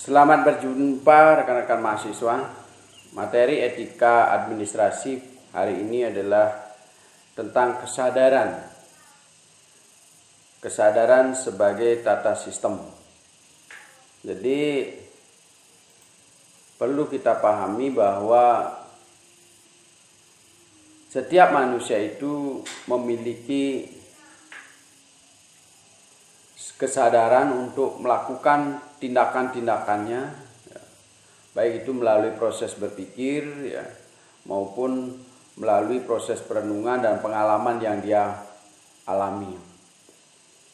Selamat berjumpa rekan-rekan mahasiswa. Materi etika administrasi hari ini adalah tentang kesadaran. Kesadaran sebagai tata sistem. Jadi perlu kita pahami bahwa setiap manusia itu memiliki kesadaran untuk melakukan tindakan-tindakannya, baik itu melalui proses berpikir maupun melalui proses perenungan dan pengalaman yang dia alami.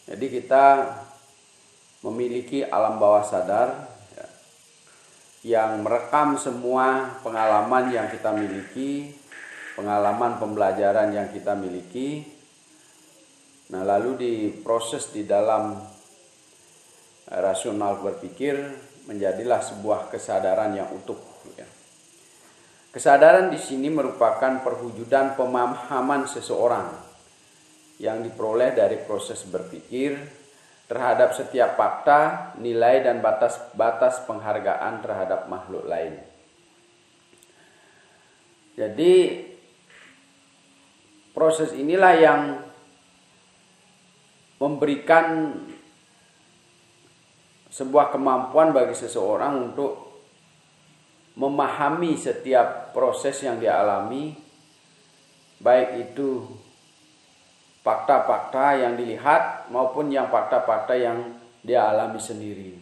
Jadi kita memiliki alam bawah sadar yang merekam semua pengalaman yang kita miliki, pengalaman pembelajaran yang kita miliki. Nah, lalu diproses di dalam rasional berpikir menjadilah sebuah kesadaran yang utuh. Kesadaran di sini merupakan perwujudan pemahaman seseorang yang diperoleh dari proses berpikir terhadap setiap fakta, nilai, dan batas-batas penghargaan terhadap makhluk lain. Jadi proses inilah yang memberikan sebuah kemampuan bagi seseorang untuk memahami setiap proses yang dia alami, baik itu fakta-fakta yang dilihat maupun yang fakta-fakta yang dia alami sendiri.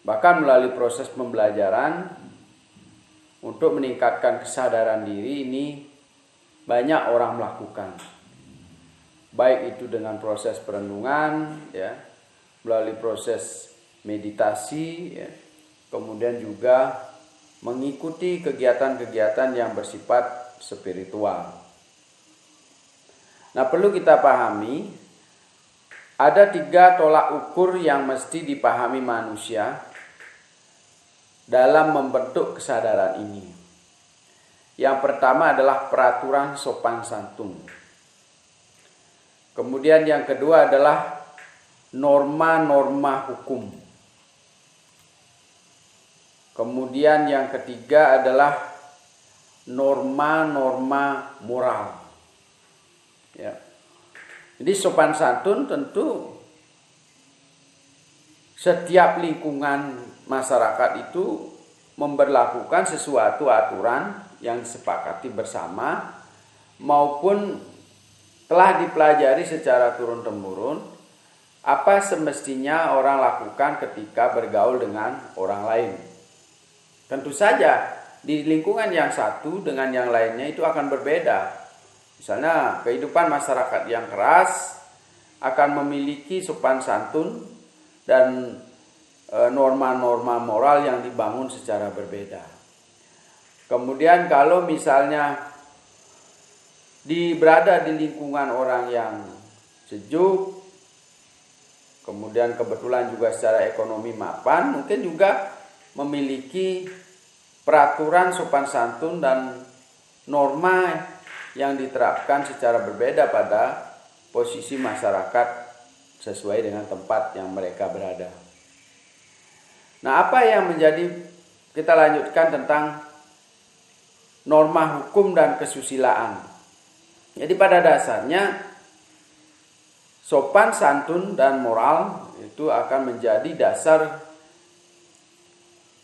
Bahkan melalui proses pembelajaran untuk meningkatkan kesadaran diri ini banyak orang melakukan. Baik itu dengan proses perenungan, melalui proses meditasi, kemudian juga mengikuti kegiatan-kegiatan yang bersifat spiritual. Nah, perlu kita pahami, ada 3 tolak ukur yang mesti dipahami manusia dalam membentuk kesadaran ini. Yang pertama adalah peraturan sopan santun. Kemudian yang kedua adalah norma-norma hukum. Kemudian yang ketiga adalah norma-norma moral. Jadi sopan santun tentu setiap lingkungan masyarakat itu memberlakukan sesuatu aturan yang disepakati bersama maupun telah dipelajari secara turun-temurun apa semestinya orang lakukan ketika bergaul dengan orang lain. Tentu saja di lingkungan yang satu dengan yang lainnya itu akan berbeda. Misalnya kehidupan masyarakat yang keras akan memiliki sopan santun dan norma-norma moral yang dibangun secara berbeda. Kemudian kalau misalnya berada di lingkungan orang yang sejuk, kemudian kebetulan juga secara ekonomi mapan, mungkin juga memiliki peraturan sopan santun dan norma yang diterapkan secara berbeda pada posisi masyarakat sesuai dengan tempat yang mereka berada. Nah, apa yang kita lanjutkan tentang norma hukum dan kesusilaan. Jadi pada dasarnya sopan santun dan moral itu akan menjadi dasar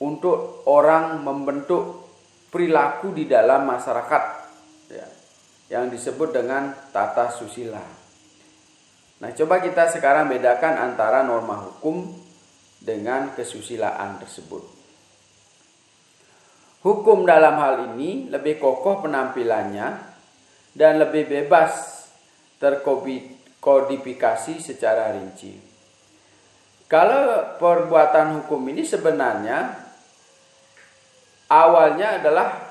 untuk orang membentuk perilaku di dalam masyarakat yang disebut dengan tata susila. Nah, coba kita sekarang bedakan antara norma hukum dengan kesusilaan tersebut. Hukum dalam hal ini lebih kokoh penampilannya dan lebih bebas terkodifikasi secara rinci. Kalau perbuatan hukum ini sebenarnya awalnya adalah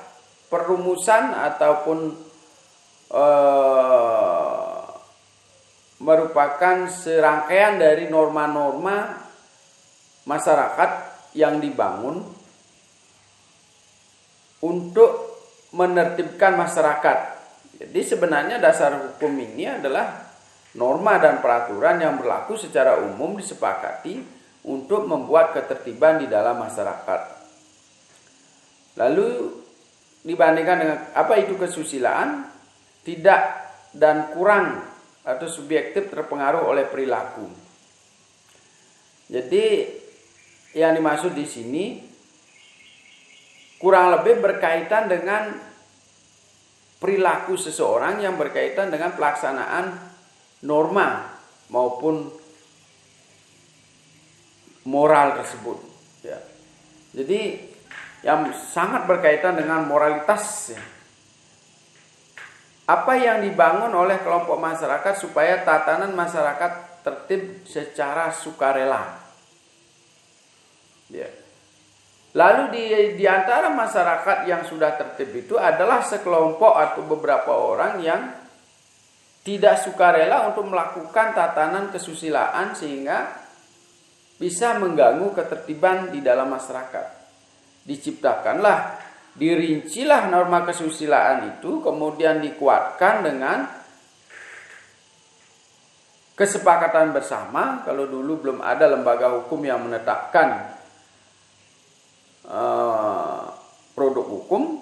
perumusan ataupun merupakan serangkaian dari norma-norma masyarakat yang dibangun untuk menertibkan masyarakat. Jadi sebenarnya dasar hukum ini adalah norma dan peraturan yang berlaku secara umum disepakati untuk membuat ketertiban di dalam masyarakat. Lalu dibandingkan dengan apa itu kesusilaan, tidak dan kurang atau subjektif terpengaruh oleh perilaku. Jadi yang dimaksud di sini kurang lebih berkaitan dengan perilaku seseorang yang berkaitan dengan pelaksanaan norma maupun moral tersebut. Ya. Jadi yang sangat berkaitan dengan moralitas. Ya. Apa yang dibangun oleh kelompok masyarakat supaya tatanan masyarakat tertib secara sukarela. Ya. Lalu di antara masyarakat yang sudah tertib itu adalah sekelompok atau beberapa orang yang tidak sukarela untuk melakukan tatanan kesusilaan sehingga bisa mengganggu ketertiban di dalam masyarakat. Diciptakanlah, dirincilah norma kesusilaan itu, kemudian dikuatkan dengan kesepakatan bersama. Kalau dulu belum ada lembaga hukum yang menetapkan produk hukum,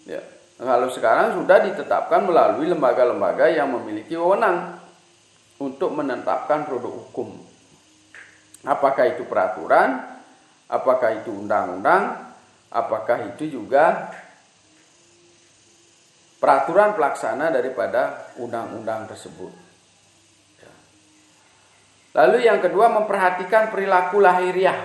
ya. Kalau sekarang sudah ditetapkan melalui lembaga-lembaga yang memiliki wewenang untuk menetapkan produk hukum. Apakah itu peraturan, apakah itu undang-undang, apakah itu juga peraturan pelaksana daripada undang-undang tersebut. Ya. Lalu yang kedua, memperhatikan perilaku lahiriah.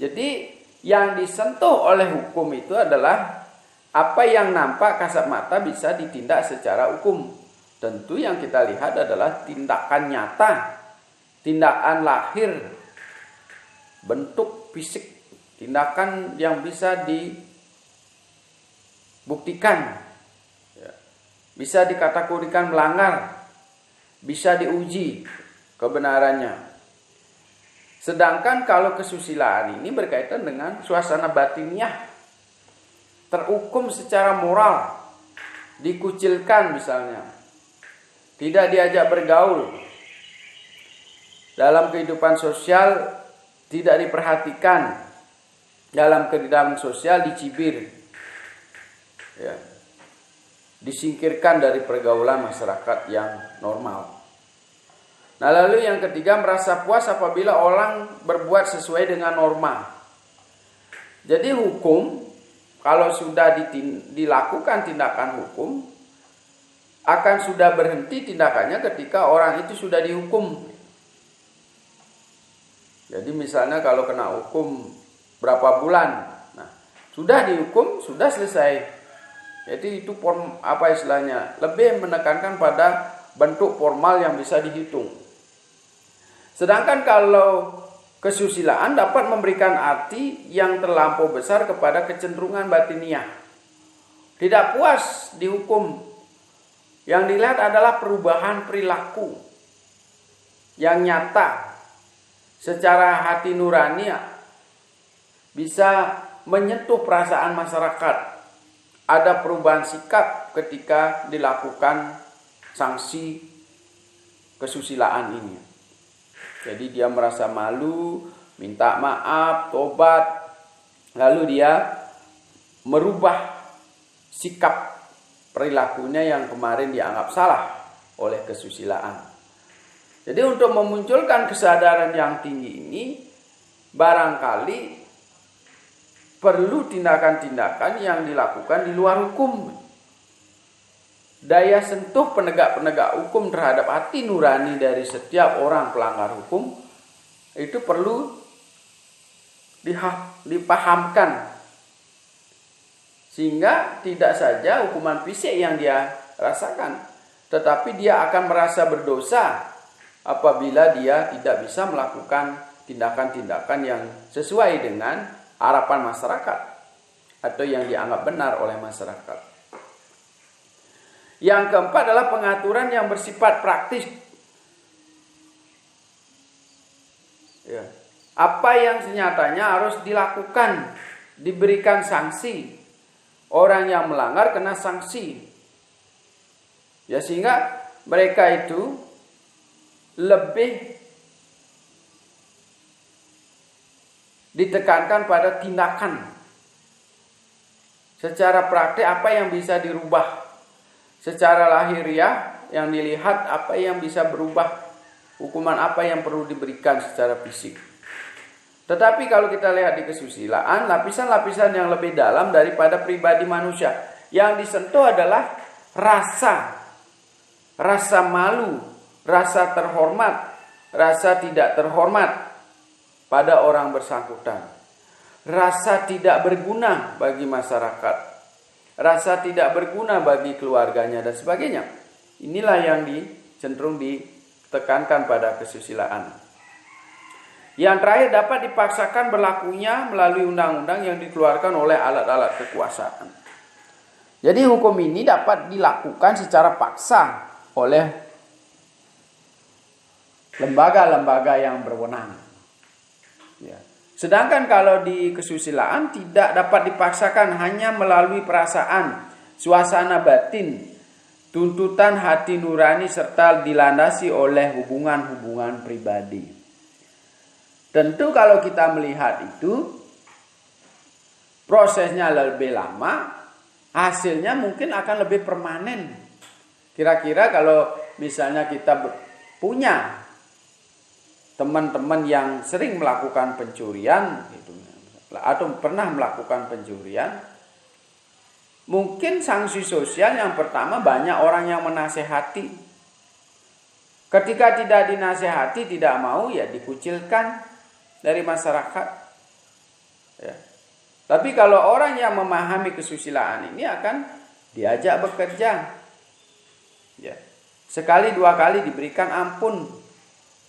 Jadi yang disentuh oleh hukum itu adalah apa yang nampak kasat mata bisa ditindak secara hukum. Tentu yang kita lihat adalah tindakan nyata, tindakan lahir, bentuk fisik, tindakan yang bisa dibuktikan, bisa dikategorikan melanggar, bisa diuji kebenarannya. Sedangkan kalau kesusilaan ini berkaitan dengan suasana batiniah, terhukum secara moral, dikucilkan misalnya, tidak diajak bergaul, dalam kehidupan sosial tidak diperhatikan, dalam kehidupan sosial dicibir, ya, disingkirkan dari pergaulan masyarakat yang normal. Nah, lalu yang ketiga, merasa puas apabila orang berbuat sesuai dengan norma. Jadi hukum, kalau sudah dilakukan tindakan hukum, akan sudah berhenti tindakannya ketika orang itu sudah dihukum. Jadi misalnya kalau kena hukum berapa bulan, nah sudah dihukum, sudah selesai. Jadi itu lebih menekankan pada bentuk formal yang bisa dihitung. Sedangkan kalau kesusilaan dapat memberikan arti yang terlampau besar kepada kecenderungan batiniah. Tidak puas dihukum, yang dilihat adalah perubahan perilaku yang nyata secara hati nurani, bisa menyentuh perasaan masyarakat. Ada perubahan sikap ketika dilakukan sanksi kesusilaan ini. Jadi dia merasa malu, minta maaf, tobat, lalu dia merubah sikap perilakunya yang kemarin dianggap salah oleh kesusilaan. Jadi untuk memunculkan kesadaran yang tinggi ini, barangkali perlu tindakan-tindakan yang dilakukan di luar hukum. Daya sentuh penegak-penegak hukum terhadap hati nurani dari setiap orang pelanggar hukum itu perlu dipahamkan, sehingga tidak saja hukuman fisik yang dia rasakan, tetapi dia akan merasa berdosa apabila dia tidak bisa melakukan tindakan-tindakan yang sesuai dengan harapan masyarakat atau yang dianggap benar oleh masyarakat. Yang keempat adalah pengaturan yang bersifat praktis. Ya. Apa yang senyatanya harus dilakukan, diberikan sanksi. Orang yang melanggar kena sanksi. Ya, sehingga mereka itu lebih ditekankan pada tindakan. Secara praktik apa yang bisa dirubah? Secara lahiriah yang dilihat apa yang bisa berubah? Hukuman apa yang perlu diberikan secara fisik? Tetapi kalau kita lihat di kesusilaan, lapisan-lapisan yang lebih dalam daripada pribadi manusia. Yang disentuh adalah rasa malu, rasa terhormat, rasa tidak terhormat pada orang bersangkutan. Rasa tidak berguna bagi masyarakat. Rasa tidak berguna bagi keluarganya dan sebagainya. Inilah yang cenderung ditekankan pada kesusilaan. Yang terakhir dapat dipaksakan berlakunya melalui undang-undang yang dikeluarkan oleh alat-alat kekuasaan. Jadi hukum ini dapat dilakukan secara paksa oleh lembaga-lembaga yang berwenang. Ya. Sedangkan kalau di kesusilaan tidak dapat dipaksakan, hanya melalui perasaan, suasana batin, tuntutan hati nurani serta dilandasi oleh hubungan-hubungan pribadi. Tentu kalau kita melihat itu prosesnya lebih lama, hasilnya mungkin akan lebih permanen. Kira-kira kalau misalnya kita punya teman-teman yang sering melakukan pencurian gitu, atau pernah melakukan pencurian, mungkin sanksi sosial yang pertama banyak orang yang menasehati. Ketika tidak dinasehati, tidak mau, ya dikucilkan dari masyarakat. Ya. Tapi kalau orang yang memahami kesusilaan ini akan diajak bekerja. Ya. Sekali dua kali diberikan ampun.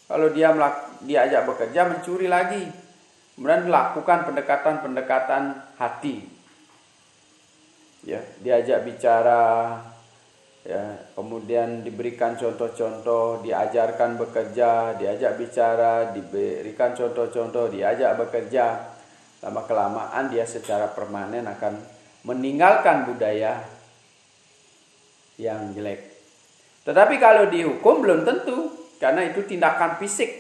Kalau dia diajak bekerja, mencuri lagi. Kemudian melakukan pendekatan-pendekatan hati. Ya, diajak bicara, ya, kemudian diberikan contoh-contoh, diajarkan bekerja, diajak bicara, diberikan contoh-contoh, diajak bekerja. Lama-kelamaan dia secara permanen akan meninggalkan budaya yang jelek. Tetapi kalau dihukum belum tentu, karena itu tindakan fisik,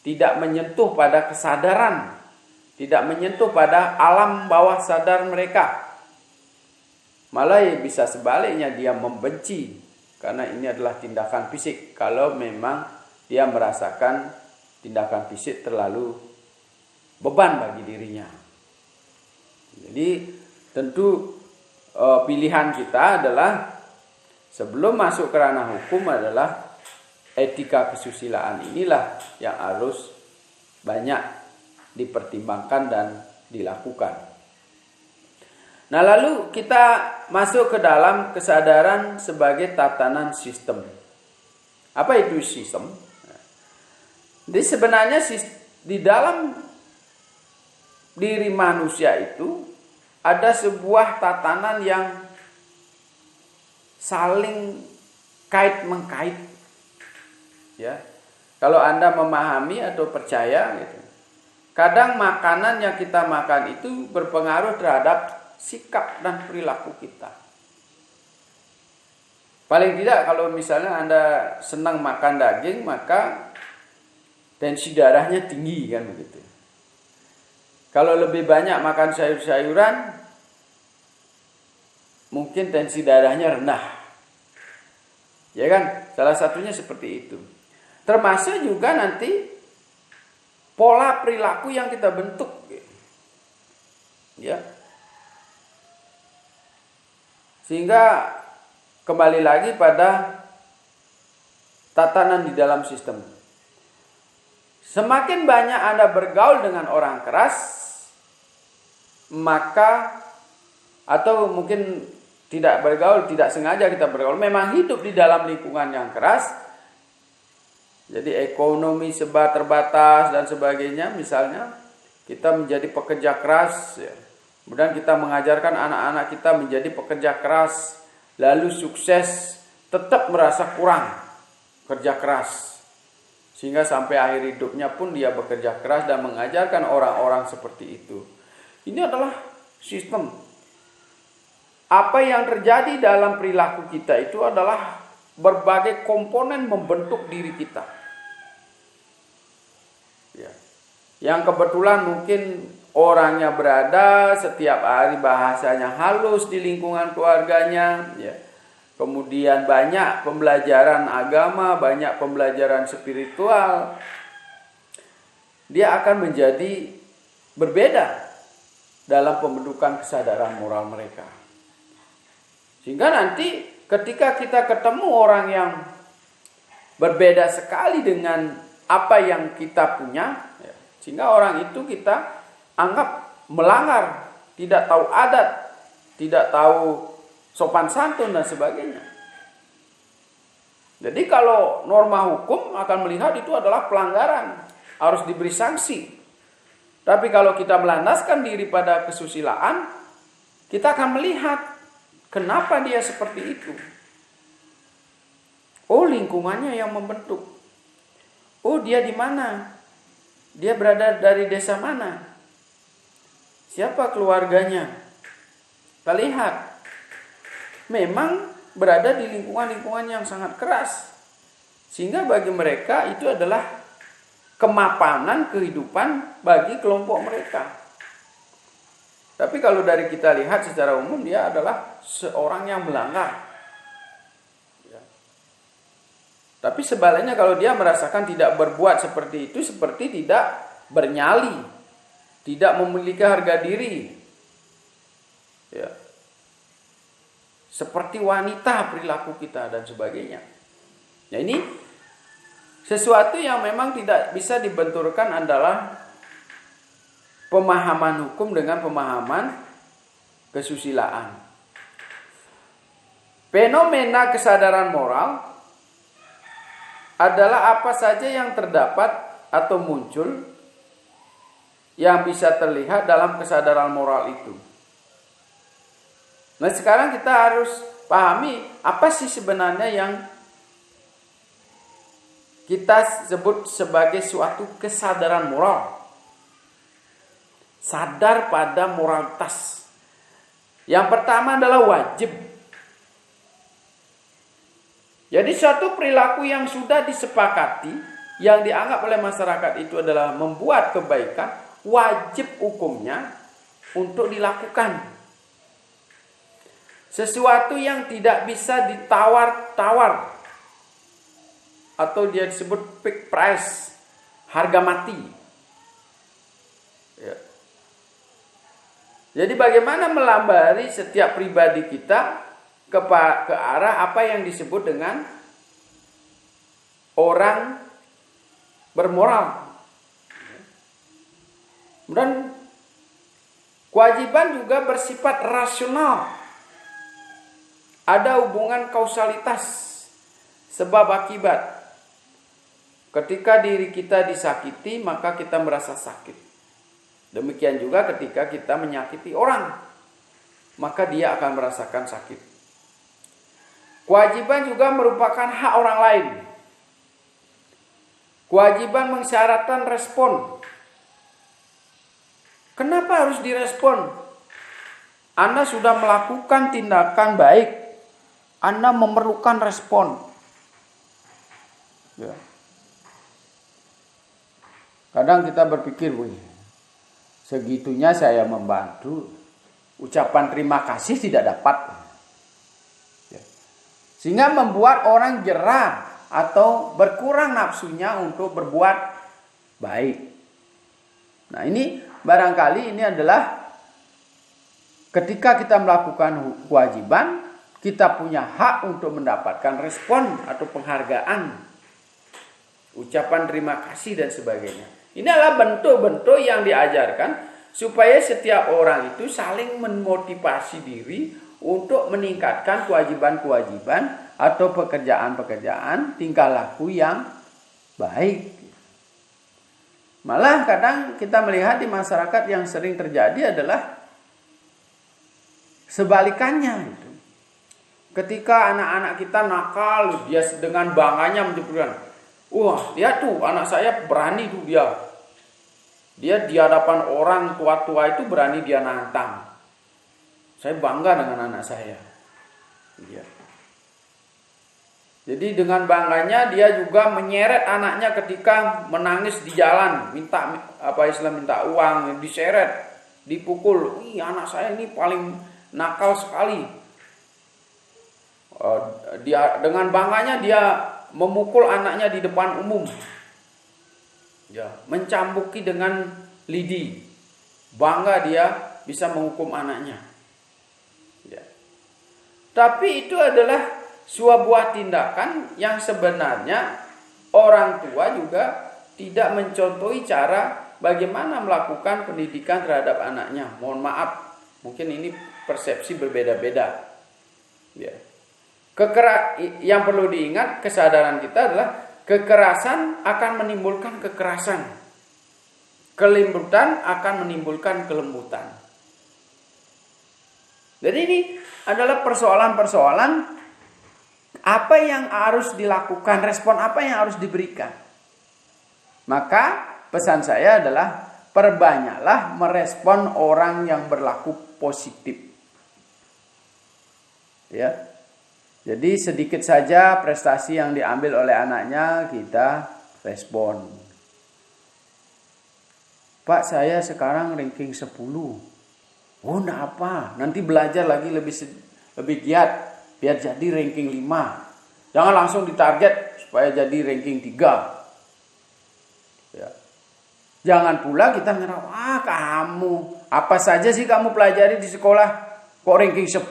tidak menyentuh pada kesadaran, tidak menyentuh pada alam bawah sadar mereka. Malah bisa sebaliknya, dia membenci karena ini adalah tindakan fisik. Kalau memang dia merasakan tindakan fisik terlalu beban bagi dirinya. Jadi tentu pilihan kita adalah sebelum masuk ke ranah hukum adalah etika kesusilaan inilah yang harus banyak dipertimbangkan dan dilakukan. Nah, lalu kita masuk ke dalam kesadaran sebagai tatanan sistem. Apa itu sistem? Jadi sebenarnya di dalam diri manusia itu ada sebuah tatanan yang saling kait-mengkait. Ya. Kalau Anda memahami atau percaya gitu. Kadang makanan yang kita makan itu berpengaruh terhadap sikap dan perilaku kita. Paling tidak kalau misalnya Anda senang makan daging, maka tensi darahnya tinggi kan begitu. Kalau lebih banyak makan sayur-sayuran, mungkin tensi darahnya rendah. Ya kan? Salah satunya seperti itu. Termasuk juga nanti pola perilaku yang kita bentuk. Ya. Sehingga kembali lagi pada tatanan di dalam sistem. Semakin banyak Anda bergaul dengan orang keras, maka atau mungkin tidak bergaul, tidak sengaja kita bergaul, memang hidup di dalam lingkungan yang keras. Jadi ekonomi serba terbatas dan sebagainya, misalnya kita menjadi pekerja keras, ya. Kemudian kita mengajarkan anak-anak kita menjadi pekerja keras, lalu sukses, tetap merasa kurang kerja keras. Sehingga sampai akhir hidupnya pun dia bekerja keras dan mengajarkan orang-orang seperti itu. Ini adalah sistem. Apa yang terjadi dalam perilaku kita itu adalah berbagai komponen membentuk diri kita. Ya. yang kebetulan mungkin orangnya berada setiap hari bahasanya halus di lingkungan keluarganya, ya. Kemudian banyak pembelajaran agama, banyak pembelajaran spiritual, dia akan menjadi berbeda dalam pembentukan kesadaran moral mereka. Sehingga nanti ketika kita ketemu orang yang berbeda sekali dengan apa yang kita punya, ya, sehingga orang itu kita anggap melanggar, tidak tahu adat, tidak tahu sopan santun dan sebagainya. Jadi kalau norma hukum akan melihat itu adalah pelanggaran, harus diberi sanksi. Tapi kalau kita melandaskan diri pada kesusilaan, kita akan melihat kenapa dia seperti itu. Oh, lingkungannya yang membentuk. Oh, dia di mana? Dia berada dari desa mana? Siapa keluarganya? Kita lihat. Memang berada di lingkungan-lingkungan yang sangat keras. Sehingga bagi mereka itu adalah kemapanan kehidupan bagi kelompok mereka. Tapi kalau dari kita lihat secara umum, dia adalah seorang yang melanggar. Tapi sebaliknya kalau dia merasakan tidak berbuat seperti itu, seperti tidak bernyali, tidak memiliki harga diri, ya, seperti wanita perilaku kita dan sebagainya. Nah, ini sesuatu yang memang tidak bisa dibenturkan adalah pemahaman hukum dengan pemahaman kesusilaan. Fenomena kesadaran moral adalah apa saja yang terdapat atau muncul yang bisa terlihat dalam kesadaran moral itu. Nah, sekarang kita harus pahami apa sih sebenarnya yang kita sebut sebagai suatu kesadaran moral. Sadar pada moralitas. Yang pertama adalah wajib. Jadi suatu perilaku yang sudah disepakati, yang dianggap oleh masyarakat itu adalah membuat kebaikan, wajib hukumnya untuk dilakukan. Sesuatu yang tidak bisa ditawar-tawar, atau dia disebut fixed price, harga mati. Ya. Jadi bagaimana melambari setiap pribadi kita ke arah apa yang disebut dengan orang bermoral. Dan kewajiban juga bersifat rasional. Ada hubungan kausalitas, sebab akibat. Ketika diri kita disakiti, maka kita merasa sakit. Demikian juga ketika kita menyakiti orang, maka dia akan merasakan sakit. Kewajiban juga merupakan hak orang lain. Kewajiban mensyaratkan respon. Kenapa harus direspon? Anda sudah melakukan tindakan baik, Anda memerlukan respon. Ya. Kadang kita berpikir, segitunya saya membantu, ucapan terima kasih tidak dapat. Sehingga membuat orang jerah atau berkurang nafsunya untuk berbuat baik. Nah, ini barangkali ini adalah ketika kita melakukan kewajiban, kita punya hak untuk mendapatkan respon atau penghargaan, ucapan terima kasih dan sebagainya. Ini adalah bentuk-bentuk yang diajarkan supaya setiap orang itu saling memotivasi diri untuk meningkatkan kewajiban-kewajiban atau pekerjaan-pekerjaan tingkah laku yang baik. Malah kadang kita melihat di masyarakat yang sering terjadi adalah sebalikannya. Ketika anak-anak kita nakal, dia dengan bangganya menyebutkan, wah, lihat tuh anak saya berani tuh dia. Dia di hadapan orang tua-tua itu berani dia nantang. Saya bangga dengan anak saya. Ya. Jadi dengan bangganya dia juga menyeret anaknya ketika menangis di jalan, minta uang, diseret, dipukul. Ih, anak saya ini paling nakal sekali. Dia dengan bangganya dia memukul anaknya di depan umum. Ya, mencambuki dengan lidi. Bangga dia bisa menghukum anaknya. Ya. Tapi itu adalah sebuah tindakan yang sebenarnya orang tua juga tidak mencontohi cara bagaimana melakukan pendidikan terhadap anaknya. Mohon maaf, mungkin ini persepsi berbeda-beda. Ya. Yang perlu diingat, kesadaran kita adalah kekerasan akan menimbulkan kekerasan. Kelembutan akan menimbulkan kelembutan. Jadi ini adalah persoalan-persoalan apa yang harus dilakukan, respon apa yang harus diberikan. Maka pesan saya adalah perbanyaklah merespon orang yang berlaku positif. Ya. Jadi sedikit saja prestasi yang diambil oleh anaknya kita respon. Pak, saya sekarang ranking 10. Oh, enggak apa. Nanti belajar lagi lebih giat. Biar jadi ranking 5. Jangan langsung ditarget supaya jadi ranking 3. Ya. Jangan pula kita ngerasa, wah kamu, apa saja sih kamu pelajari di sekolah? Kok ranking 10?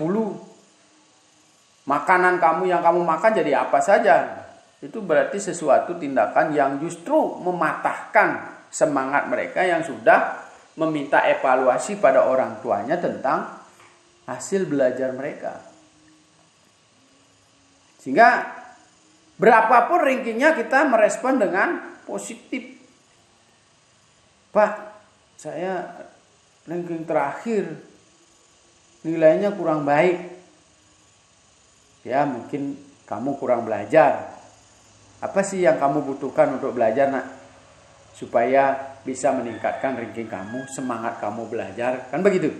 Makanan kamu yang kamu makan jadi apa saja? Itu berarti sesuatu tindakan yang justru mematahkan semangat mereka yang sudah meminta evaluasi pada orang tuanya tentang hasil belajar mereka. Sehingga berapapun rankingnya kita merespon dengan positif. Pak, saya ranking terakhir, nilainya kurang baik. Ya, mungkin kamu kurang belajar. Apa sih yang kamu butuhkan untuk belajar, nak? Supaya bisa meningkatkan ranking kamu, semangat kamu belajar, kan begitu.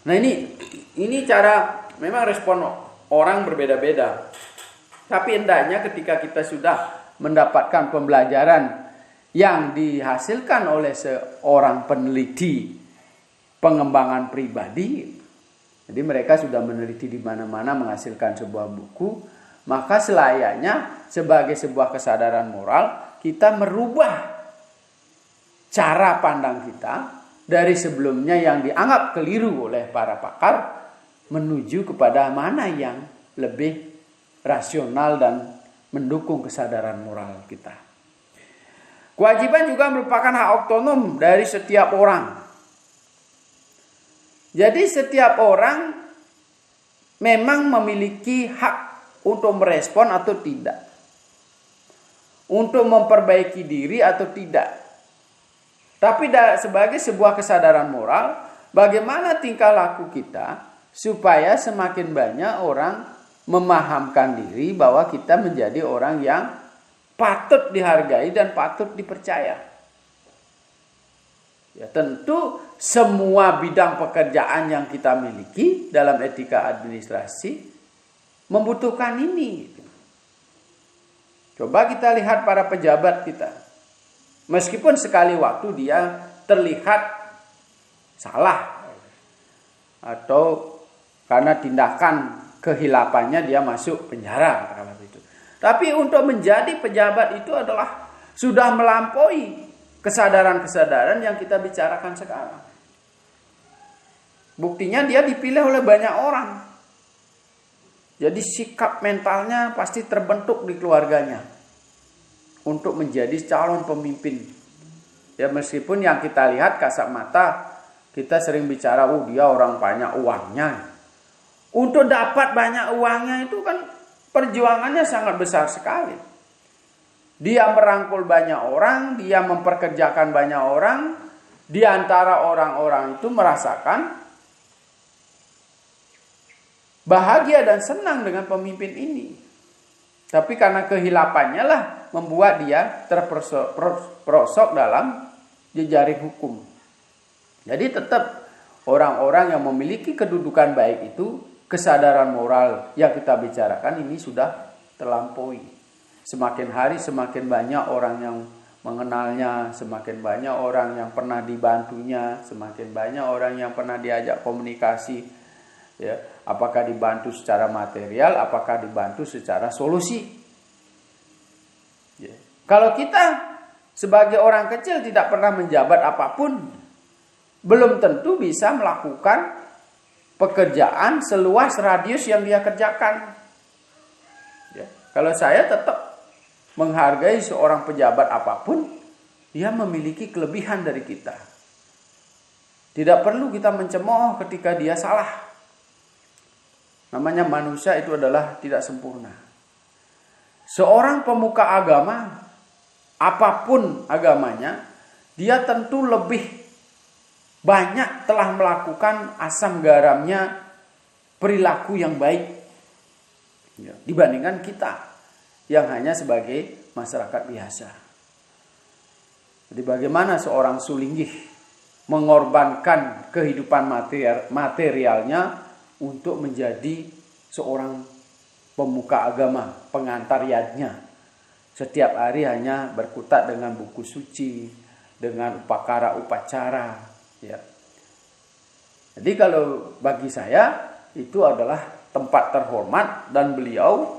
Nah ini cara, memang respon orang berbeda-beda. Tapi hendaknya ketika kita sudah mendapatkan pembelajaran yang dihasilkan oleh seorang peneliti pengembangan pribadi, jadi mereka sudah meneliti di mana-mana menghasilkan sebuah buku, maka selayaknya sebagai sebuah kesadaran moral kita merubah cara pandang kita dari sebelumnya yang dianggap keliru oleh para pakar menuju kepada mana yang lebih rasional dan mendukung kesadaran moral kita. Kewajiban juga merupakan hak otonom dari setiap orang. Jadi setiap orang memang memiliki hak untuk merespon atau tidak. Untuk memperbaiki diri atau tidak. Tapi sebagai sebuah kesadaran moral, bagaimana tingkah laku kita supaya semakin banyak orang memahamkan diri bahwa kita menjadi orang yang patut dihargai dan patut dipercaya. Ya, tentu semua bidang pekerjaan yang kita miliki dalam etika administrasi membutuhkan ini. Coba kita lihat para pejabat kita. Meskipun sekali waktu dia terlihat salah atau karena tindakan kehilapannya dia masuk penjara. Tapi untuk menjadi pejabat itu adalah sudah melampaui kesadaran-kesadaran yang kita bicarakan sekarang. Buktinya dia dipilih oleh banyak orang. Jadi sikap mentalnya pasti terbentuk di keluarganya untuk menjadi calon pemimpin. Ya, meskipun yang kita lihat kasat mata, kita sering bicara, dia orang banyak uangnya. Untuk dapat banyak uangnya itu kan perjuangannya sangat besar sekali. Dia merangkul banyak orang, dia memperkerjakan banyak orang. Di antara orang-orang itu merasakan bahagia dan senang dengan pemimpin ini. Tapi karena kehilapannya lah membuat dia terperosok dalam jejaring hukum. Jadi tetap orang-orang yang memiliki kedudukan baik itu, kesadaran moral yang kita bicarakan ini sudah terlampaui. Semakin hari semakin banyak orang yang mengenalnya, semakin banyak orang yang pernah dibantunya, semakin banyak orang yang pernah diajak komunikasi. Ya, apakah dibantu secara material, apakah dibantu secara solusi. Ya. Kalau kita sebagai orang kecil tidak pernah menjabat apapun, belum tentu bisa melakukan pekerjaan seluas radius yang dia kerjakan. Ya. Kalau saya tetap menghargai seorang pejabat apapun, dia memiliki kelebihan dari kita. Tidak perlu kita mencemooh ketika dia salah. Namanya manusia itu adalah tidak sempurna. Seorang pemuka agama, apapun agamanya, dia tentu lebih banyak telah melakukan asam garamnya perilaku yang baik dibandingkan kita yang hanya sebagai masyarakat biasa. Jadi bagaimana seorang Sulinggih mengorbankan kehidupan materialnya untuk menjadi seorang pemuka agama, pengantar yadnya. Setiap hari hanya berkutat dengan buku suci, dengan upacara. Ya. Jadi kalau bagi saya itu adalah tempat terhormat dan beliau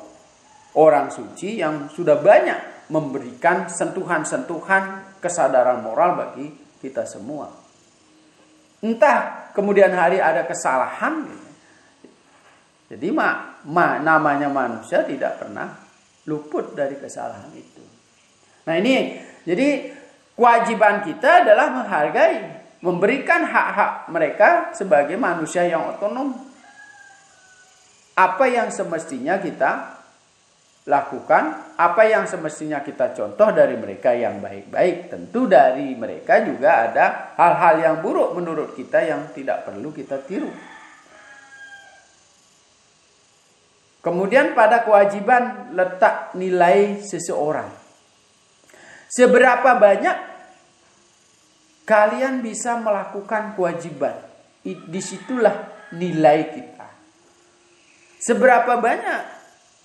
orang suci yang sudah banyak memberikan sentuhan-sentuhan kesadaran moral bagi kita semua. Entah kemudian hari ada kesalahan, jadi namanya manusia tidak pernah luput dari kesalahan itu. Nah ini, jadi kewajiban kita adalah menghargai, memberikan hak-hak mereka sebagai manusia yang otonom. Apa yang semestinya kita lakukan, apa yang semestinya kita contoh dari mereka yang baik-baik. Tentu dari mereka juga ada hal-hal yang buruk menurut kita yang tidak perlu kita tiru. Kemudian pada kewajiban letak nilai seseorang. Seberapa banyak kalian bisa melakukan kewajiban? Disitulah nilai kita. Seberapa banyak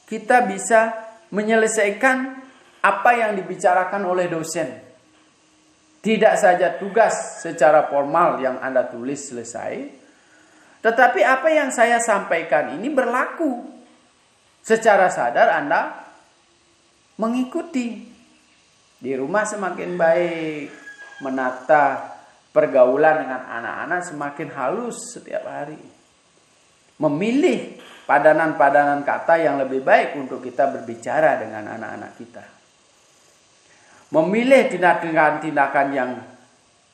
kita bisa menyelesaikan apa yang dibicarakan oleh dosen. Tidak saja tugas secara formal yang Anda tulis selesai, tetapi apa yang saya sampaikan ini berlaku. Secara sadar Anda mengikuti. Di rumah semakin baik, menata pergaulan dengan anak-anak semakin halus setiap hari. Memilih padanan-padanan kata yang lebih baik untuk kita berbicara dengan anak-anak kita. Memilih tindakan-tindakan yang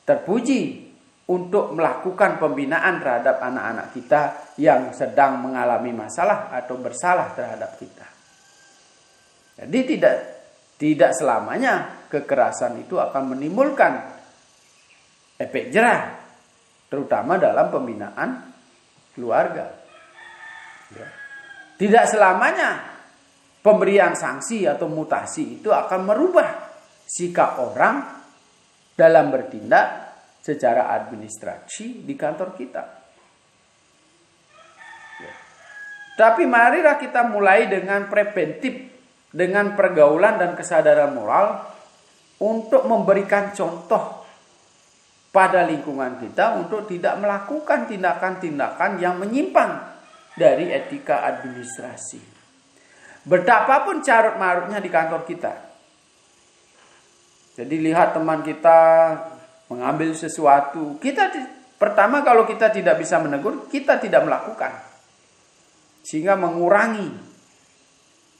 terpuji untuk melakukan pembinaan terhadap anak-anak kita yang sedang mengalami masalah atau bersalah terhadap kita. Jadi tidak selamanya kekerasan itu akan menimbulkan efek jerah, terutama dalam pembinaan keluarga. Tidak selamanya pemberian sanksi atau mutasi itu akan merubah sikap orang dalam bertindak secara administrasi di kantor kita. Tapi marilah kita mulai dengan preventif, dengan pergaulan dan kesadaran moral untuk memberikan contoh pada lingkungan kita untuk tidak melakukan tindakan-tindakan yang menyimpang dari etika administrasi. Betapapun carut marutnya di kantor kita. Jadi lihat teman kita mengambil sesuatu, pertama kalau kita tidak bisa menegur, kita tidak melakukan. Sehingga mengurangi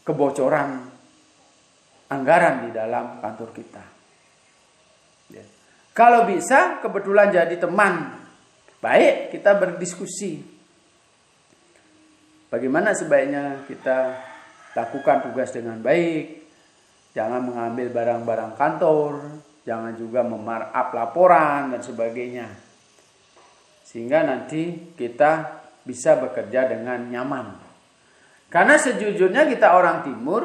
kebocoran anggaran di dalam kantor kita. Ya. Kalau bisa kebetulan jadi teman baik, kita berdiskusi. Bagaimana sebaiknya kita lakukan tugas dengan baik. Jangan mengambil barang-barang kantor. Jangan juga memarkup laporan dan sebagainya. Sehingga nanti kita bisa bekerja dengan nyaman. Karena sejujurnya kita orang timur,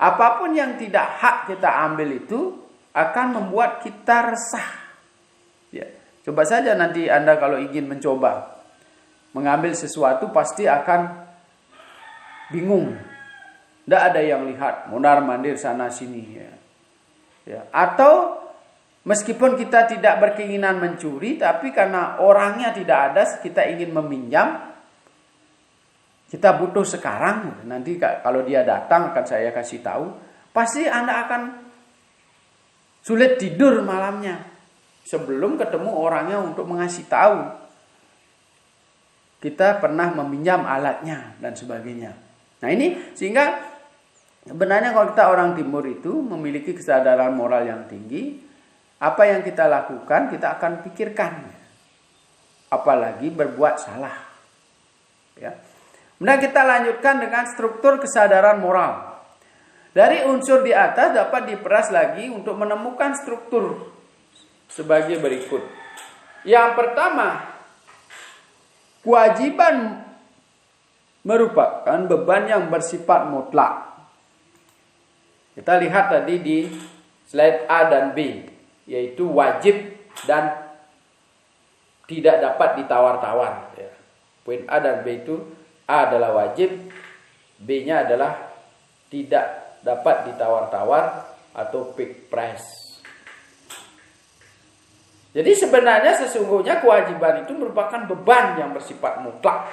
apapun yang tidak hak kita ambil itu akan membuat kita resah. Ya, coba saja nanti Anda kalau ingin mencoba mengambil sesuatu pasti akan bingung. Tidak ada yang lihat, mondar-mandir sana sini. Ya. Atau meskipun kita tidak berkeinginan mencuri, tapi karena orangnya tidak ada, kita ingin meminjam, kita butuh sekarang. Nanti kalau dia datang akan saya kasih tahu, pasti Anda akan sulit tidur malamnya sebelum ketemu orangnya untuk mengasih tahu kita pernah meminjam alatnya dan sebagainya. Nah ini sehingga sebenarnya kalau kita orang timur itu memiliki kesadaran moral yang tinggi, apa yang kita lakukan kita akan pikirkan, apalagi berbuat salah. Ya. Kemudian kita lanjutkan dengan struktur kesadaran moral. Dari unsur di atas dapat diperas lagi untuk menemukan struktur sebagai berikut. Yang pertama, kewajiban merupakan beban yang bersifat mutlak. Kita lihat tadi di slide A dan B, yaitu wajib dan tidak dapat ditawar-tawar. Poin A dan B itu, A adalah wajib, B-nya adalah tidak dapat ditawar-tawar atau fixed price. Jadi sebenarnya sesungguhnya kewajiban itu merupakan beban yang bersifat mutlak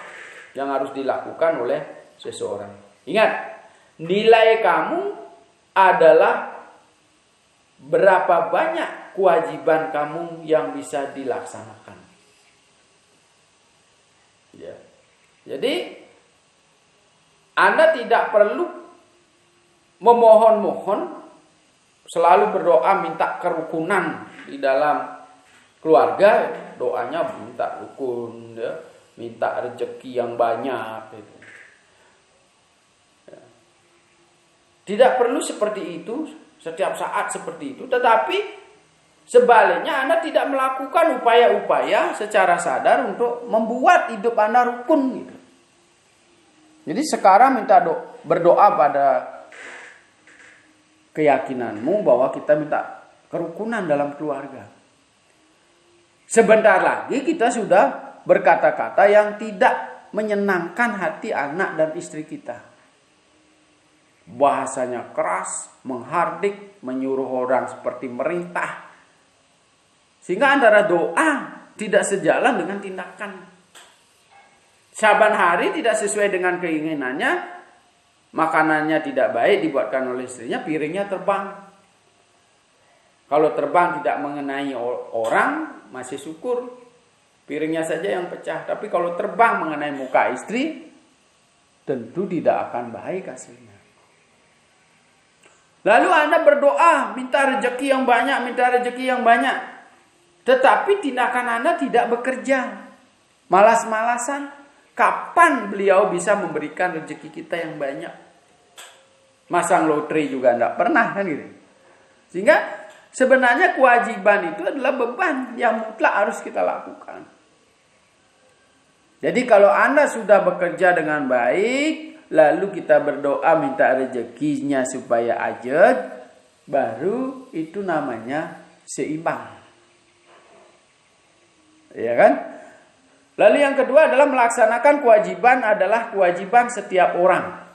yang harus dilakukan oleh seseorang. Ingat, nilai kamu adalah berapa banyak kewajiban kamu yang bisa dilaksanakan. Ya. Jadi Anda tidak perlu memohon-mohon, selalu berdoa minta kerukunan di dalam keluarga, doanya minta rukun, ya, minta rezeki yang banyak. Gitu. Ya. Tidak perlu seperti itu, setiap saat seperti itu. Tetapi sebaliknya Anda tidak melakukan upaya-upaya secara sadar untuk membuat hidup Anda rukun. Gitu. Jadi sekarang minta berdoa pada keyakinanmu bahwa kita minta kerukunan dalam keluarga. Sebentar lagi kita sudah berkata-kata yang tidak menyenangkan hati anak dan istri kita. Bahasanya keras, menghardik, menyuruh orang seperti merintah. Sehingga antara doa tidak sejalan dengan tindakan. Saban hari tidak sesuai dengan keinginannya, makanannya tidak baik dibuatkan oleh istrinya, piringnya terbang. Kalau terbang tidak mengenai orang, masih syukur, piringnya saja yang pecah. Tapi kalau terbang mengenai muka istri, tentu tidak akan baik hasilnya. Lalu Anda berdoa, minta rezeki yang banyak, minta rezeki yang banyak. Tetapi tindakan Anda tidak bekerja. Malas-malasan. Kapan beliau bisa memberikan rezeki kita yang banyak? Masang lotre juga tidak pernah kan gitu. Sehingga sebenarnya kewajiban itu adalah beban yang mutlak harus kita lakukan. Jadi kalau Anda sudah bekerja dengan baik, lalu kita berdoa minta rezekinya supaya ajat, baru itu namanya seimbang. Ya kan? Lalu yang kedua adalah melaksanakan kewajiban adalah kewajiban setiap orang.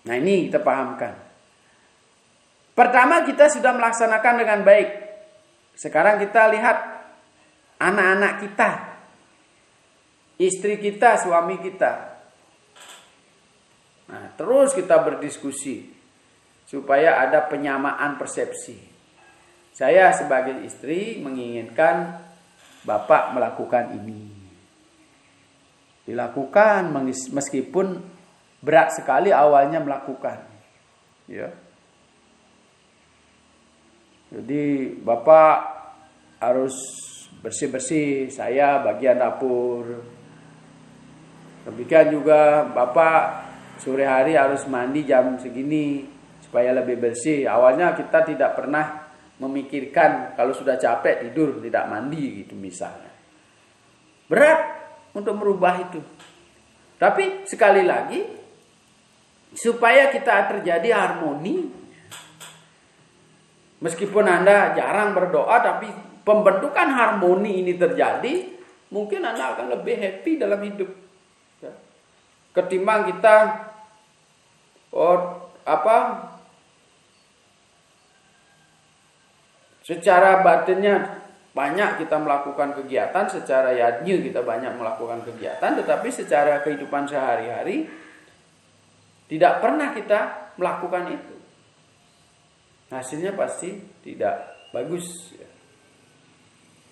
Nah ini kita pahamkan. Pertama kita sudah melaksanakan dengan baik. Sekarang kita lihat anak-anak kita, istri kita, suami kita. Nah terus kita berdiskusi supaya ada penyamaan persepsi. Saya sebagai istri menginginkan Bapak melakukan ini. Dilakukan meskipun berat sekali awalnya melakukan. Ya. Jadi Bapak harus bersih-bersih, saya bagian dapur. Demikian juga Bapak sore hari harus mandi jam segini supaya lebih bersih. Awalnya kita tidak pernah memikirkan kalau sudah capek tidur tidak mandi gitu misalnya. Berat untuk merubah itu. Tapi sekali lagi supaya kita terjadi harmoni, meskipun Anda jarang berdoa tapi pembentukan harmoni ini terjadi, mungkin Anda akan lebih happy dalam hidup. Ketimbang kita secara batinnya banyak kita melakukan kegiatan, secara yadnya kita banyak melakukan kegiatan, tetapi secara kehidupan sehari-hari tidak pernah kita melakukan itu. Hasilnya pasti tidak bagus.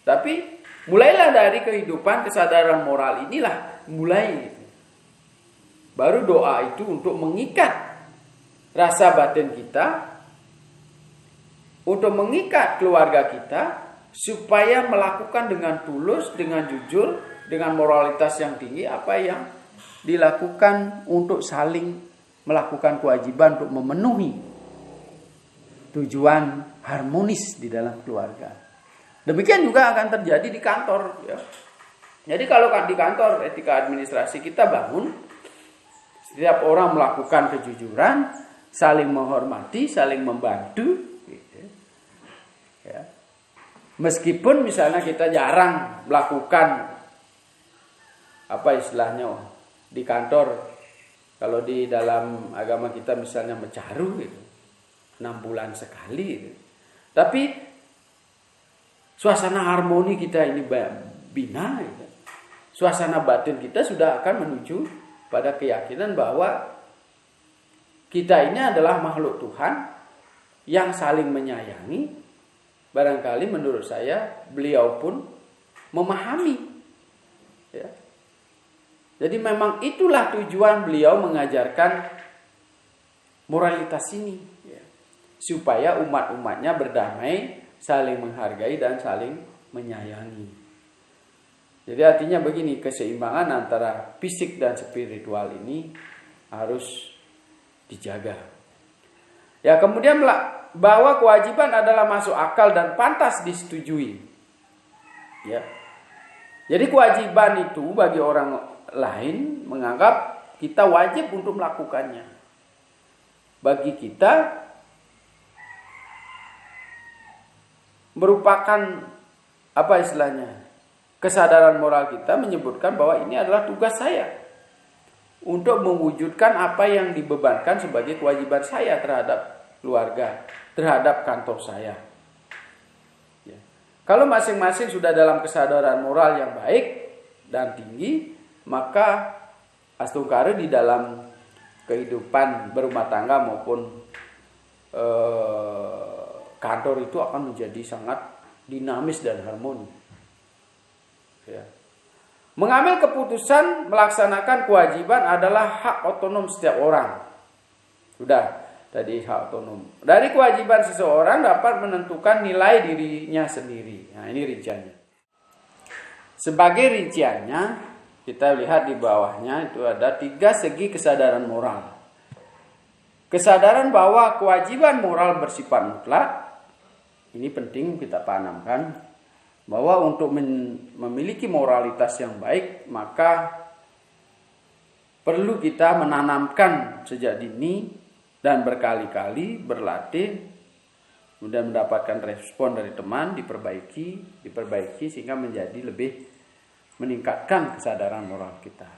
Tapi mulailah dari kehidupan kesadaran moral inilah mulai. Baru doa itu untuk mengikat rasa batin kita, untuk mengikat keluarga kita, supaya melakukan dengan tulus, dengan jujur, dengan moralitas yang tinggi apa yang dilakukan untuk saling melakukan kewajiban untuk memenuhi tujuan harmonis di dalam keluarga. Demikian juga akan terjadi di kantor. Ya. Jadi kalau di kantor etika administrasi kita bangun, setiap orang melakukan kejujuran, saling menghormati, saling membantu. Ya. Meskipun misalnya kita jarang melakukan di kantor, kalau di dalam agama kita misalnya mencaru gitu, 6 bulan sekali gitu. Tapi suasana harmoni kita ini bina gitu. Suasana batin kita sudah akan menuju pada keyakinan bahwa kita ini adalah makhluk Tuhan yang saling menyayangi. Barangkali menurut saya beliau pun memahami. Ya. Jadi memang itulah tujuan beliau mengajarkan moralitas ini. Ya. Supaya umat-umatnya berdamai, saling menghargai dan saling menyayangi. Jadi artinya begini, keseimbangan antara fisik dan spiritual ini harus dijaga. Ya, kemudian bahwa kewajiban adalah masuk akal dan pantas disetujui. Ya. Jadi kewajiban itu bagi orang lain menganggap kita wajib untuk melakukannya. Bagi kita merupakan kesadaran moral kita menyebutkan bahwa ini adalah tugas saya untuk mewujudkan apa yang dibebankan sebagai kewajiban saya terhadap keluarga, terhadap kantor saya. Ya. Kalau masing-masing sudah dalam kesadaran moral yang baik dan tinggi, maka astungkara di dalam kehidupan berumah tangga maupun kantor itu akan menjadi sangat dinamis dan harmoni. Ya. Mengambil keputusan melaksanakan kewajiban adalah hak otonom setiap orang. Sudah. Tadi hak otonom. Dari kewajiban seseorang dapat menentukan nilai dirinya sendiri. Nah, ini rinciannya. Sebagai rinciannya, kita lihat di bawahnya itu ada 3 segi kesadaran moral. Kesadaran bahwa kewajiban moral bersifat mutlak. Ini penting kita tanamkan. Bahwa untuk memiliki moralitas yang baik, maka perlu kita menanamkan sejak dini dan berkali-kali berlatih, kemudian mendapatkan respon dari teman, diperbaiki sehingga menjadi lebih meningkatkan kesadaran moral kita.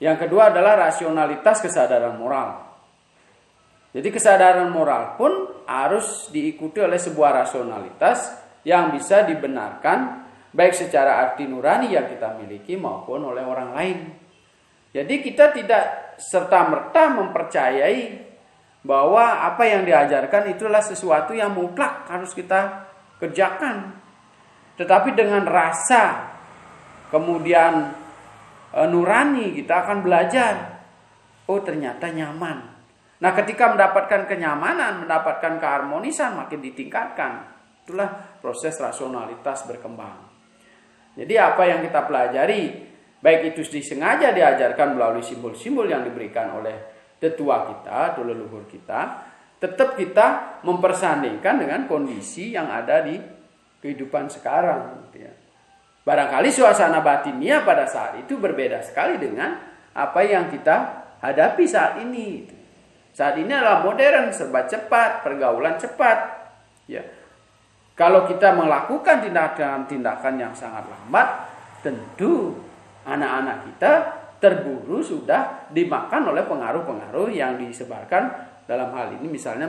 Yang kedua adalah rasionalitas kesadaran moral. Jadi kesadaran moral pun harus diikuti oleh sebuah rasionalitas yang bisa dibenarkan baik secara arti nurani yang kita miliki maupun oleh orang lain. Jadi kita tidak serta-merta mempercayai bahwa apa yang diajarkan itulah sesuatu yang mutlak harus kita kerjakan. Tetapi dengan rasa kemudian nurani kita akan belajar. Oh, ternyata nyaman. Nah, ketika mendapatkan kenyamanan, mendapatkan keharmonisan makin ditingkatkan. Itulah proses rasionalitas berkembang. Jadi apa yang kita pelajari, baik itu disengaja diajarkan melalui simbol-simbol yang diberikan oleh tetua kita atau leluhur kita, tetap kita mempersandingkan dengan kondisi yang ada di kehidupan sekarang. Barangkali suasana batinnya pada saat itu berbeda sekali dengan apa yang kita hadapi saat ini. Saat ini adalah modern, serba cepat, pergaulan cepat. Ya. Kalau kita melakukan tindakan-tindakan yang sangat lambat, tentu anak-anak kita terburu, sudah dimakan oleh pengaruh-pengaruh yang disebarkan dalam hal ini misalnya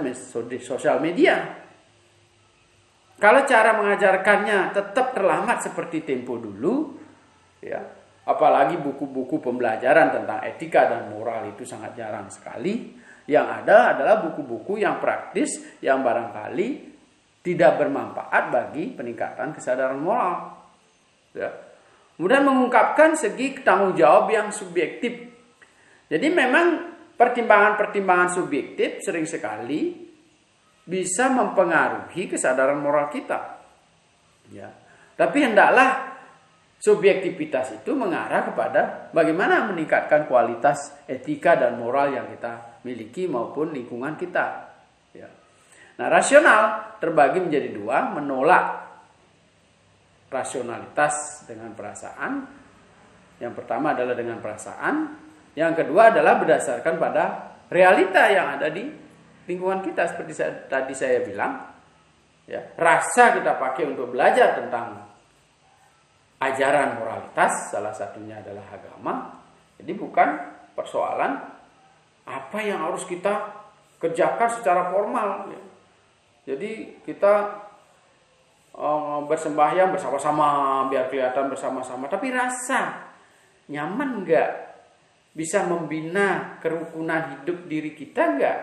sosial media. Kalau cara mengajarkannya tetap terlambat seperti tempo dulu, ya, apalagi buku-buku pembelajaran tentang etika dan moral itu sangat jarang sekali. Yang ada adalah buku-buku yang praktis, yang barangkali tidak bermanfaat bagi peningkatan kesadaran moral. Ya. Kemudian mengungkapkan segi tanggung jawab yang subjektif. Jadi memang pertimbangan-pertimbangan subjektif sering sekali bisa mempengaruhi kesadaran moral kita. Ya. Tapi hendaklah subjektivitas itu mengarah kepada bagaimana meningkatkan kualitas etika dan moral yang kita miliki maupun lingkungan kita. Ya. Nah, rasional terbagi menjadi dua, menolak rasionalitas dengan perasaan. Yang pertama adalah dengan perasaan, yang kedua adalah berdasarkan pada realita yang ada di lingkungan kita, seperti tadi saya bilang, ya, rasa kita pakai untuk belajar tentang ajaran moralitas, salah satunya adalah agama. Jadi bukan persoalan apa yang harus kita kerjakan secara formal. Ya. Jadi kita bersembahyang bersama-sama biar kelihatan bersama-sama, tapi rasa nyaman nggak? Bisa membina kerukunan hidup diri kita nggak?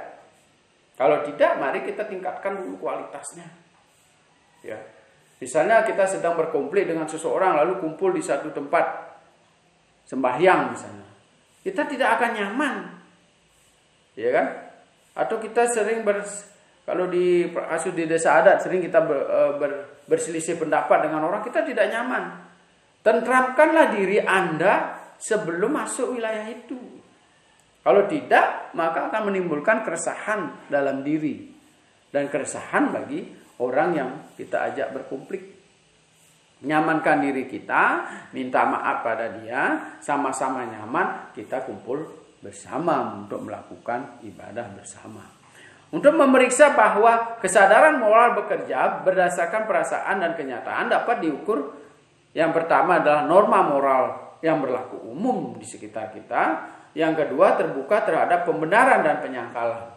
Kalau tidak, mari kita tingkatkan dulu kualitasnya. Ya. Misalnya kita sedang berkonflik dengan seseorang, lalu kumpul di satu tempat sembahyang misalnya. Kita tidak akan nyaman. Ya kan? Atau kita sering kalau di desa adat sering kita berselisih pendapat dengan orang, kita tidak nyaman. Tentramkanlah diri Anda sebelum masuk wilayah itu. Kalau tidak, maka akan menimbulkan keresahan dalam diri. Dan keresahan bagi orang yang kita ajak berkonflik. Nyamankan diri kita, minta maaf pada dia, sama-sama nyaman, kita kumpul bersama untuk melakukan ibadah bersama. Untuk memeriksa bahwa kesadaran moral bekerja berdasarkan perasaan dan kenyataan dapat diukur. Yang pertama adalah norma moral yang berlaku umum di sekitar kita. Yang kedua, terbuka terhadap pembenaran dan penyangkalan.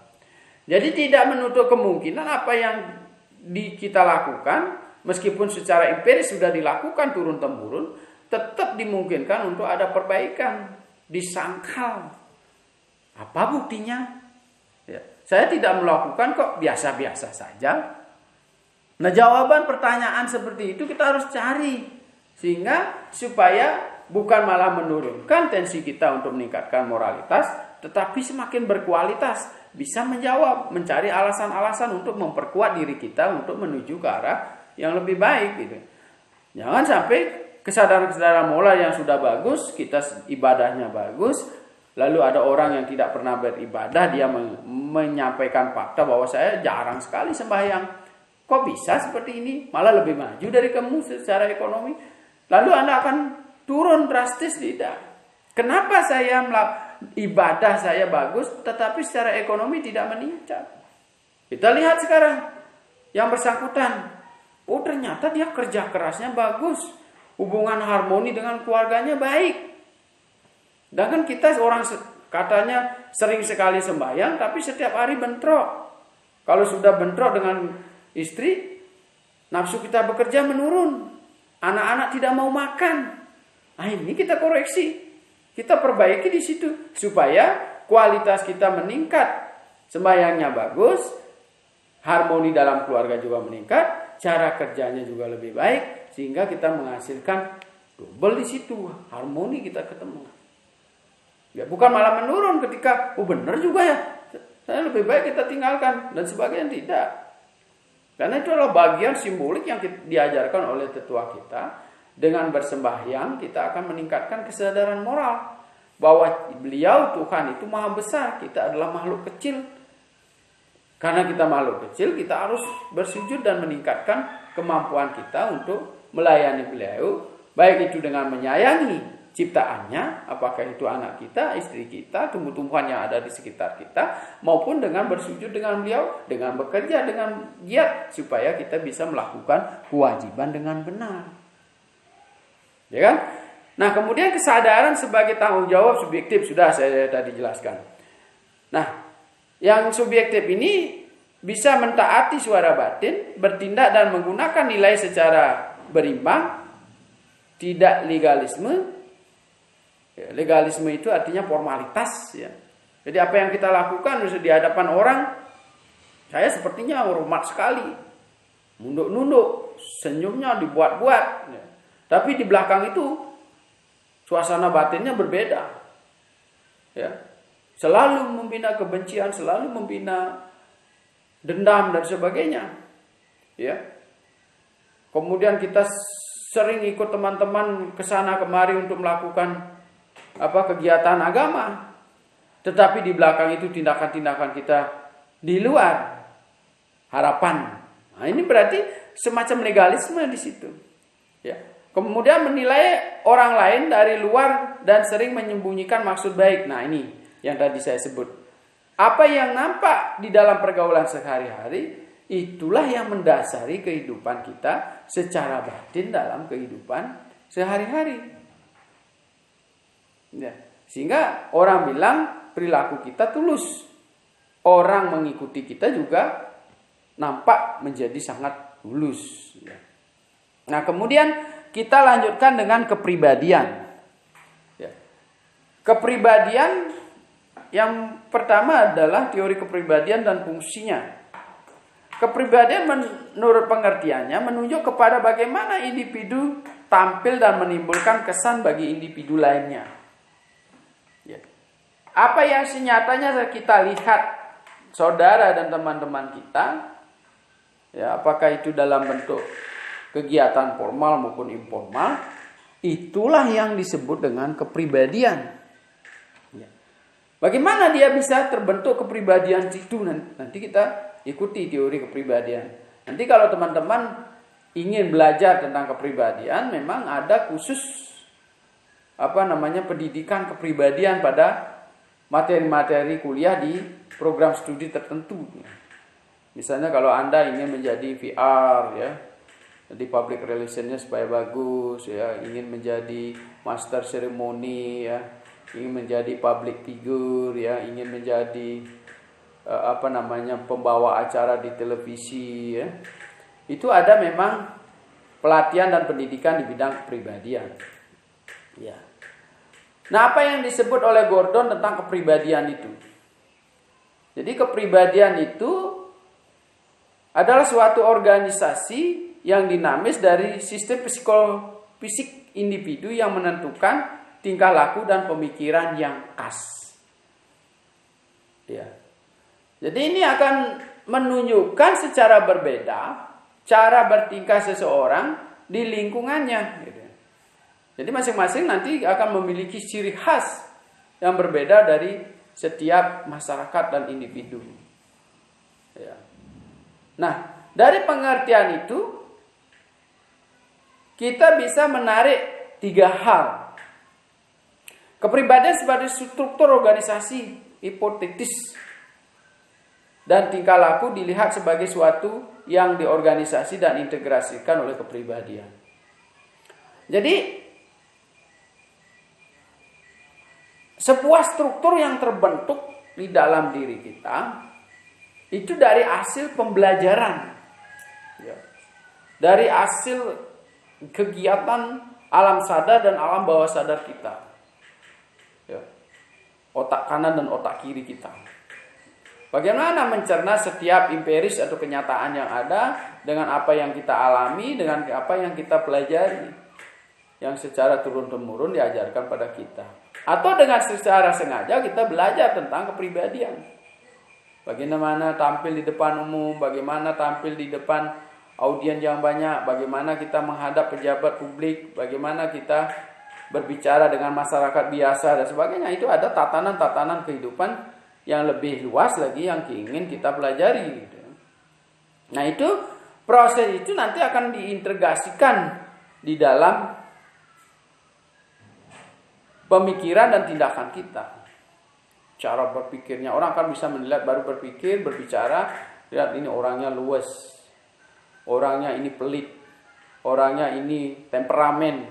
Jadi tidak menutup kemungkinan apa yang kita lakukan, meskipun secara empiris sudah dilakukan turun-temurun, tetap dimungkinkan untuk ada perbaikan, disangkal. Apa buktinya? Ya, saya tidak melakukan kok, biasa-biasa saja. Nah, jawaban pertanyaan seperti itu kita harus cari. Sehingga supaya bukan malah menurunkan tensi kita untuk meningkatkan moralitas, tetapi semakin berkualitas, bisa menjawab, mencari alasan-alasan untuk memperkuat diri kita untuk menuju ke arah yang lebih baik gitu. Jangan sampai kesadaran-kesadaran moral yang sudah bagus, kita ibadahnya bagus, lalu ada orang yang tidak pernah beribadah, dia menyampaikan fakta bahwa saya jarang sekali sembahyang. Kok bisa seperti ini? Malah lebih maju dari kamu secara ekonomi. Lalu Anda akan turun drastis, tidak. Kenapa ibadah saya bagus tetapi secara ekonomi tidak meningkat? Kita lihat sekarang yang bersangkutan. Oh, ternyata dia kerja kerasnya bagus. Hubungan harmoni dengan keluarganya baik. Dan kan kita orang katanya sering sekali sembahyang tapi setiap hari bentrok. Kalau sudah bentrok dengan istri, nafsu kita bekerja menurun. Anak-anak tidak mau makan. Nah, ini kita koreksi, kita perbaiki di situ supaya kualitas kita meningkat, sembahyangnya bagus, harmoni dalam keluarga juga meningkat, cara kerjanya juga lebih baik, sehingga kita menghasilkan double di situ, harmoni kita ketemu. Ya, bukan malah menurun ketika, benar juga ya, saya lebih baik kita tinggalkan dan sebagainya, tidak. Karena itu adalah bagian simbolik yang diajarkan oleh tetua kita. Dengan bersembahyang kita akan meningkatkan kesadaran moral bahwa beliau Tuhan itu maha besar, kita adalah makhluk kecil. Karena kita makhluk kecil, kita harus bersujud dan meningkatkan kemampuan kita untuk melayani beliau, baik itu dengan menyayangi ciptaannya, apakah itu anak kita, istri kita, tumbuh-tumbuhan yang ada di sekitar kita, maupun dengan bersujud dengan beliau, dengan bekerja dengan giat supaya kita bisa melakukan kewajiban dengan benar. Ya kan? Nah, kemudian kesadaran sebagai tanggung jawab subjektif sudah saya tadi jelaskan. Nah, yang subjektif ini bisa mentaati suara batin, bertindak dan menggunakan nilai secara berimbang, tidak legalisme. Ya, legalisme itu artinya formalitas, ya. Jadi apa yang kita lakukan di hadapan orang, saya sepertinya hormat sekali, nunduk-nunduk, senyumnya dibuat-buat, ya. Tapi di belakang itu suasana batinnya berbeda, ya. Selalu membina kebencian, selalu membina dendam dan sebagainya, ya. Kemudian kita sering ikut teman-teman ke sana kemari untuk melakukan kegiatan agama, tetapi di belakang itu tindakan-tindakan kita di luar harapan. Nah, ini berarti semacam legalisme di situ, ya. Kemudian menilai orang lain dari luar dan sering menyembunyikan maksud baik. Nah, ini yang tadi saya sebut. Apa yang nampak di dalam pergaulan sehari-hari, itulah yang mendasari kehidupan kita secara batin dalam kehidupan sehari-hari. Ya. Sehingga orang bilang perilaku kita tulus. Orang mengikuti kita juga nampak menjadi sangat tulus. Ya. Nah, kemudian kita lanjutkan dengan kepribadian. Ya. Kepribadian yang pertama adalah teori kepribadian dan fungsinya. Kepribadian menurut pengertiannya menunjuk kepada bagaimana individu tampil dan menimbulkan kesan bagi individu lainnya. Ya. Apa yang senyatanya kita lihat saudara dan teman-teman kita, ya, apakah itu dalam bentuk kegiatan formal maupun informal, itulah yang disebut dengan kepribadian. Ya. Bagaimana dia bisa terbentuk kepribadian itu? Nanti kita ikuti teori kepribadian. Nanti kalau teman-teman ingin belajar tentang kepribadian, memang ada khusus pendidikan kepribadian pada materi-materi kuliah di program studi tertentu. Misalnya kalau Anda ingin menjadi VR, ya, di public relationnya supaya bagus, ya, ingin menjadi master ceremony, ya, ingin menjadi public figure, ya, ingin menjadi pembawa acara di televisi, ya. Itu ada memang pelatihan dan pendidikan di bidang kepribadian. Ya. Nah, apa yang disebut oleh Gordon tentang kepribadian itu? Jadi kepribadian itu adalah suatu organisasi yang dinamis dari sistem fisik individu yang menentukan tingkah laku dan pemikiran yang khas. Ya. Jadi ini akan menunjukkan secara berbeda cara bertingkah seseorang di lingkungannya. Gitu. Jadi masing-masing nanti akan memiliki ciri khas yang berbeda dari setiap masyarakat dan individu. Ya. Nah, dari pengertian itu kita bisa menarik 3 hal. Kepribadian sebagai struktur organisasi hipotetis dan tingkah laku dilihat sebagai suatu yang diorganisasi dan integrasikan oleh kepribadian. Jadi sebuah struktur yang terbentuk di dalam diri kita itu dari hasil pembelajaran, ya, dari hasil kegiatan alam sadar dan alam bawah sadar kita, ya, otak kanan dan otak kiri kita. Bagaimana mencerna setiap empiris atau kenyataan yang ada dengan apa yang kita alami, dengan apa yang kita pelajari, yang secara turun-temurun diajarkan pada kita. Atau dengan secara sengaja kita belajar tentang kepribadian. Bagaimana tampil di depan umum, bagaimana tampil di depan audiens yang banyak, bagaimana kita menghadap pejabat publik, bagaimana kita berbicara dengan masyarakat biasa dan sebagainya. Itu ada tatanan-tatanan kehidupan yang lebih luas lagi yang ingin kita pelajari. Nah, itu proses itu nanti akan diintegrasikan di dalam pemikiran dan tindakan kita. Cara berpikirnya, orang kan bisa menilai baru berpikir, berbicara, lihat ini orangnya luwes, orangnya ini pelit, orangnya ini temperamen,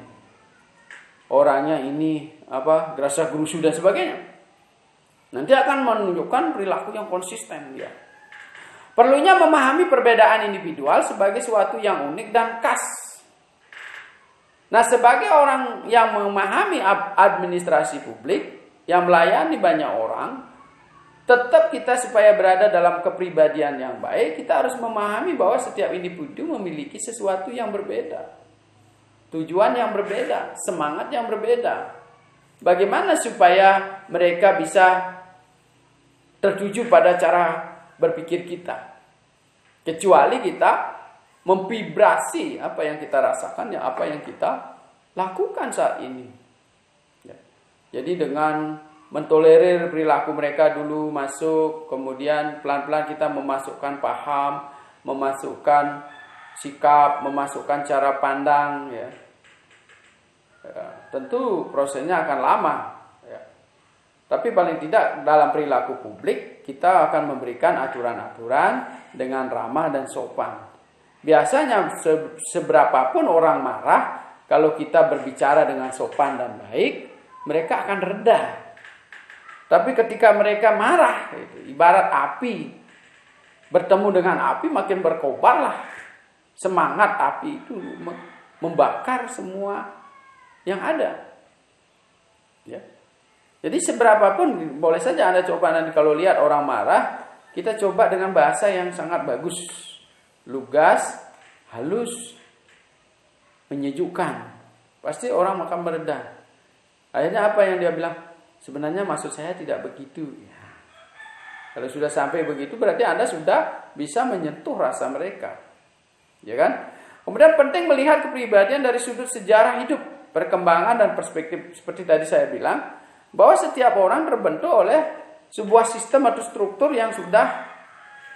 orangnya ini gerasa gerusu dan sebagainya. Nanti akan menunjukkan perilaku yang konsisten dia. Perlunya memahami perbedaan individual sebagai suatu yang unik dan khas. Nah, sebagai orang yang memahami administrasi publik, yang melayani banyak orang, tetap kita supaya berada dalam kepribadian yang baik, kita harus memahami bahwa setiap individu memiliki sesuatu yang berbeda. Tujuan yang berbeda, semangat yang berbeda. Bagaimana supaya mereka bisa tertuju pada cara berpikir kita, kecuali kita memvibrasi apa yang kita rasakan, ya apa yang kita lakukan saat ini. Ya. Jadi dengan mentolerir perilaku mereka dulu masuk, kemudian pelan-pelan kita memasukkan paham, memasukkan sikap, memasukkan cara pandang, ya. Tentu prosesnya akan lama. Tapi paling tidak dalam perilaku publik kita akan memberikan aturan-aturan dengan ramah dan sopan. Biasanya seberapapun orang marah, kalau kita berbicara dengan sopan dan baik, mereka akan reda. Tapi ketika mereka marah, ibarat api, bertemu dengan api makin berkobarlah. Semangat api itu membakar semua yang ada. Ya. Jadi seberapapun boleh saja Anda coba nanti kalau lihat orang marah, kita coba dengan bahasa yang sangat bagus, lugas, halus, menyejukkan. Pasti orang akan mereda. Akhirnya apa yang dia bilang? Sebenarnya maksud saya tidak begitu. Ya. Kalau sudah sampai begitu berarti Anda sudah bisa menyentuh rasa mereka. Ya kan? Kemudian penting melihat kepribadian dari sudut sejarah hidup, perkembangan dan perspektif. Seperti tadi saya bilang, bahwa setiap orang terbentuk oleh sebuah sistem atau struktur yang sudah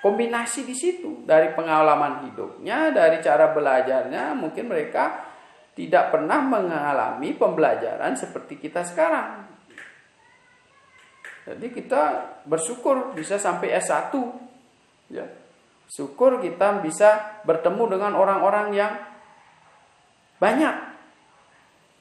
kombinasi di situ. Dari pengalaman hidupnya, dari cara belajarnya, mungkin mereka tidak pernah mengalami pembelajaran seperti kita sekarang. Jadi kita bersyukur bisa sampai S1. Ya. Syukur kita bisa bertemu dengan orang-orang yang banyak.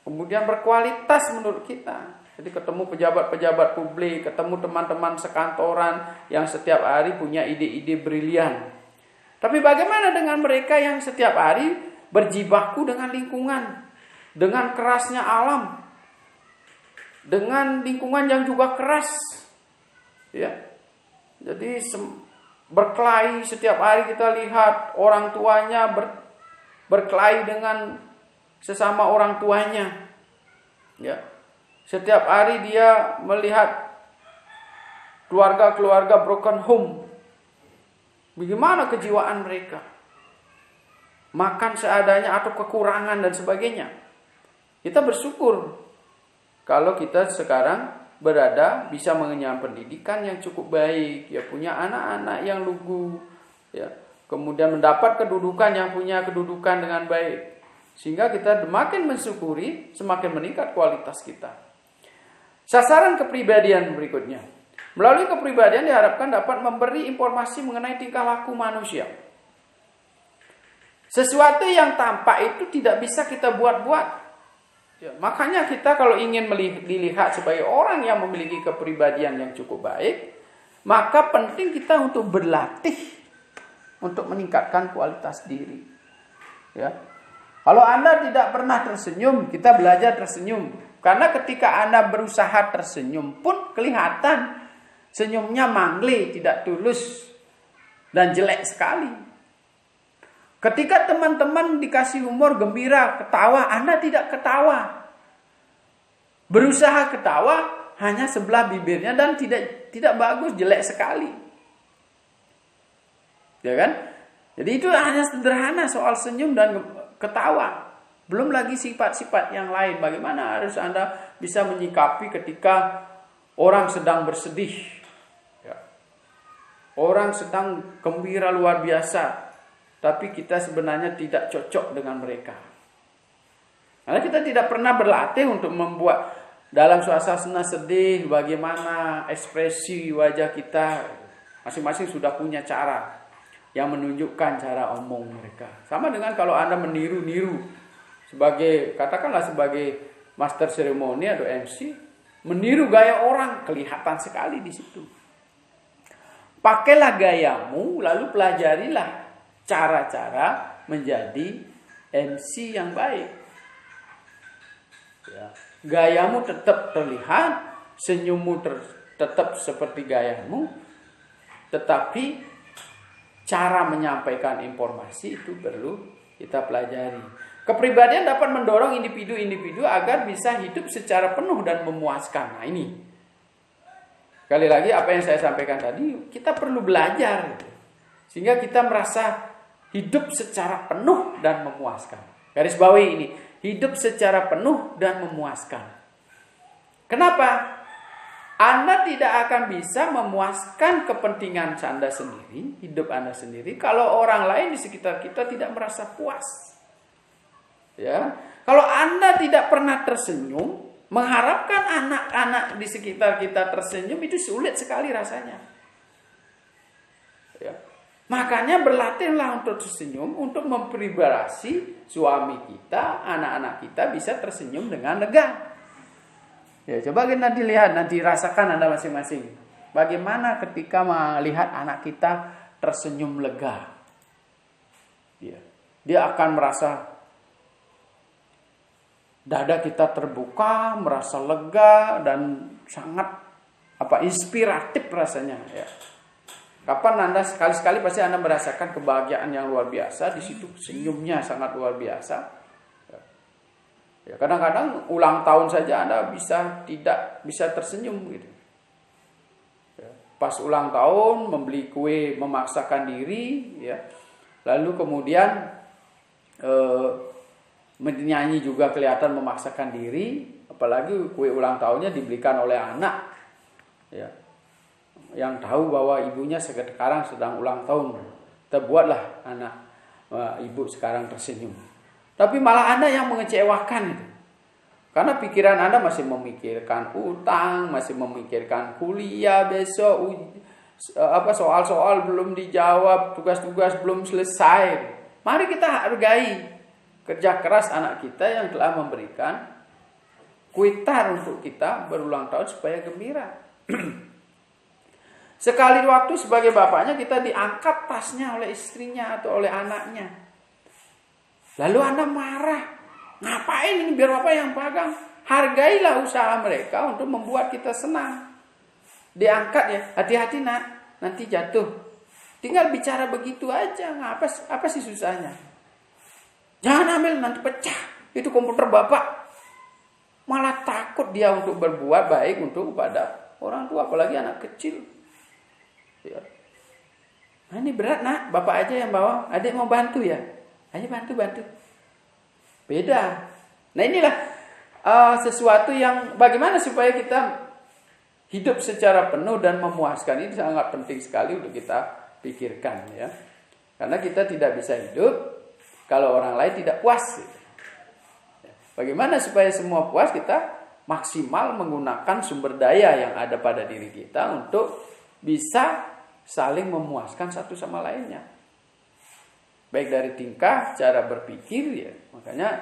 Kemudian berkualitas menurut kita. Jadi ketemu pejabat-pejabat publik, ketemu teman-teman sekantoran yang setiap hari punya ide-ide brilian. Tapi bagaimana dengan mereka yang setiap hari berjibaku dengan lingkungan, dengan kerasnya alam, dengan lingkungan yang juga keras, ya. Jadi berkelahi setiap hari kita lihat orang tuanya berkelahi dengan sesama orang tuanya, ya. Setiap hari dia melihat keluarga-keluarga broken home. Bagaimana kejiwaan mereka? Makan seadanya atau kekurangan dan sebagainya. Kita bersyukur kalau kita sekarang berada bisa mengenyam pendidikan yang cukup baik, ya punya anak-anak yang lugu, ya. Kemudian mendapat kedudukan yang punya kedudukan dengan baik. Sehingga kita semakin mensyukuri, semakin meningkat kualitas kita. Sasaran kepribadian berikutnya. Melalui kepribadian diharapkan dapat memberi informasi mengenai tingkah laku manusia. Sesuatu yang tampak itu tidak bisa kita buat-buat. Ya, makanya kita kalau ingin dilihat sebagai orang yang memiliki kepribadian yang cukup baik, maka penting kita untuk berlatih untuk meningkatkan kualitas diri. Ya. Kalau Anda tidak pernah tersenyum, kita belajar tersenyum. Karena ketika Anda berusaha tersenyum pun kelihatan senyumnya mangle, tidak tulus dan jelek sekali. Ketika teman-teman dikasih humor, gembira, ketawa, Anda tidak ketawa. Berusaha ketawa hanya sebelah bibirnya dan tidak bagus, jelek sekali. Ya kan? Jadi itu hanya sederhana soal senyum dan ketawa. Belum lagi sifat-sifat yang lain. Bagaimana harus Anda bisa menyikapi ketika orang sedang bersedih. Ya. Orang sedang gembira luar biasa. Tapi kita sebenarnya tidak cocok dengan mereka. Karena kita tidak pernah berlatih untuk membuat dalam suasana sedih, bagaimana ekspresi wajah kita. Masing-masing sudah punya cara yang menunjukkan cara omong mereka. Sama dengan kalau Anda meniru-niru. Katakanlah sebagai master ceremony atau MC, meniru gaya orang, kelihatan sekali di situ. Pakailah gayamu, lalu pelajarilah cara-cara menjadi MC yang baik. Ya. Gayamu tetap terlihat, senyummu tetap seperti gayamu, tetapi cara menyampaikan informasi itu perlu kita pelajari. Kepribadian dapat mendorong individu-individu agar bisa hidup secara penuh dan memuaskan. Nah ini, sekali lagi apa yang saya sampaikan tadi, kita perlu belajar sehingga kita merasa hidup secara penuh dan memuaskan. Garis bawahi ini, hidup secara penuh dan memuaskan. Kenapa? Anda tidak akan bisa memuaskan kepentingan Anda sendiri, hidup Anda sendiri, kalau orang lain di sekitar kita tidak merasa puas. Ya, kalau Anda tidak pernah tersenyum, mengharapkan anak-anak di sekitar kita tersenyum itu sulit sekali rasanya. Ya. Makanya berlatihlah untuk tersenyum, untuk memperibadasi suami kita, anak-anak kita bisa tersenyum dengan lega. Ya, coba kita nanti lihat, nanti rasakan Anda masing-masing. Bagaimana ketika melihat anak kita tersenyum lega. Ya, dia akan merasa dada kita terbuka, merasa lega dan sangat inspiratif rasanya. Ya. Kapan Anda sekali-sekali pasti Anda merasakan kebahagiaan yang luar biasa, di situ senyumnya sangat luar biasa. Ya, kadang-kadang ulang tahun saja Anda tidak bisa tersenyum gitu. Ya, pas ulang tahun membeli kue memaksakan diri, ya. Lalu kemudian menyanyi juga kelihatan memaksakan diri, apalagi kue ulang tahunnya dibelikan oleh anak, ya. Yang tahu bahwa ibunya sekarang sedang ulang tahun, terbuatlah anak ibu sekarang tersenyum. Tapi malah Anda yang mengecewakan itu. Karena pikiran Anda masih memikirkan utang, masih memikirkan kuliah besok, soal-soal belum dijawab, tugas-tugas belum selesai. Mari kita hargai kerja keras anak kita yang telah memberikan kuitar untuk kita berulang tahun supaya gembira. Sekali waktu sebagai bapaknya kita diangkat tasnya oleh istrinya atau oleh anaknya. Lalu Anda marah. Ngapain ini, biar bapak yang pegang? Hargailah usaha mereka untuk membuat kita senang. Diangkat ya, hati-hati nak, nanti jatuh. Tinggal bicara begitu aja, apa sih susahnya? Jangan ambil, nanti pecah. Itu komputer bapak. Malah takut dia untuk berbuat baik untuk kepada orang tua, apalagi anak kecil. Ya. Nah, ini berat nak, bapak aja yang bawa. Adik mau bantu ya? Ayo bantu. Beda. Nah inilah sesuatu yang bagaimana supaya kita hidup secara penuh dan memuaskan. Ini sangat penting sekali untuk kita pikirkan ya. Karena kita tidak bisa hidup kalau orang lain tidak puas. Bagaimana supaya semua puas? Kita maksimal menggunakan sumber daya yang ada pada diri kita untuk bisa saling memuaskan satu sama lainnya. Baik dari tingkah, cara berpikir ya. Makanya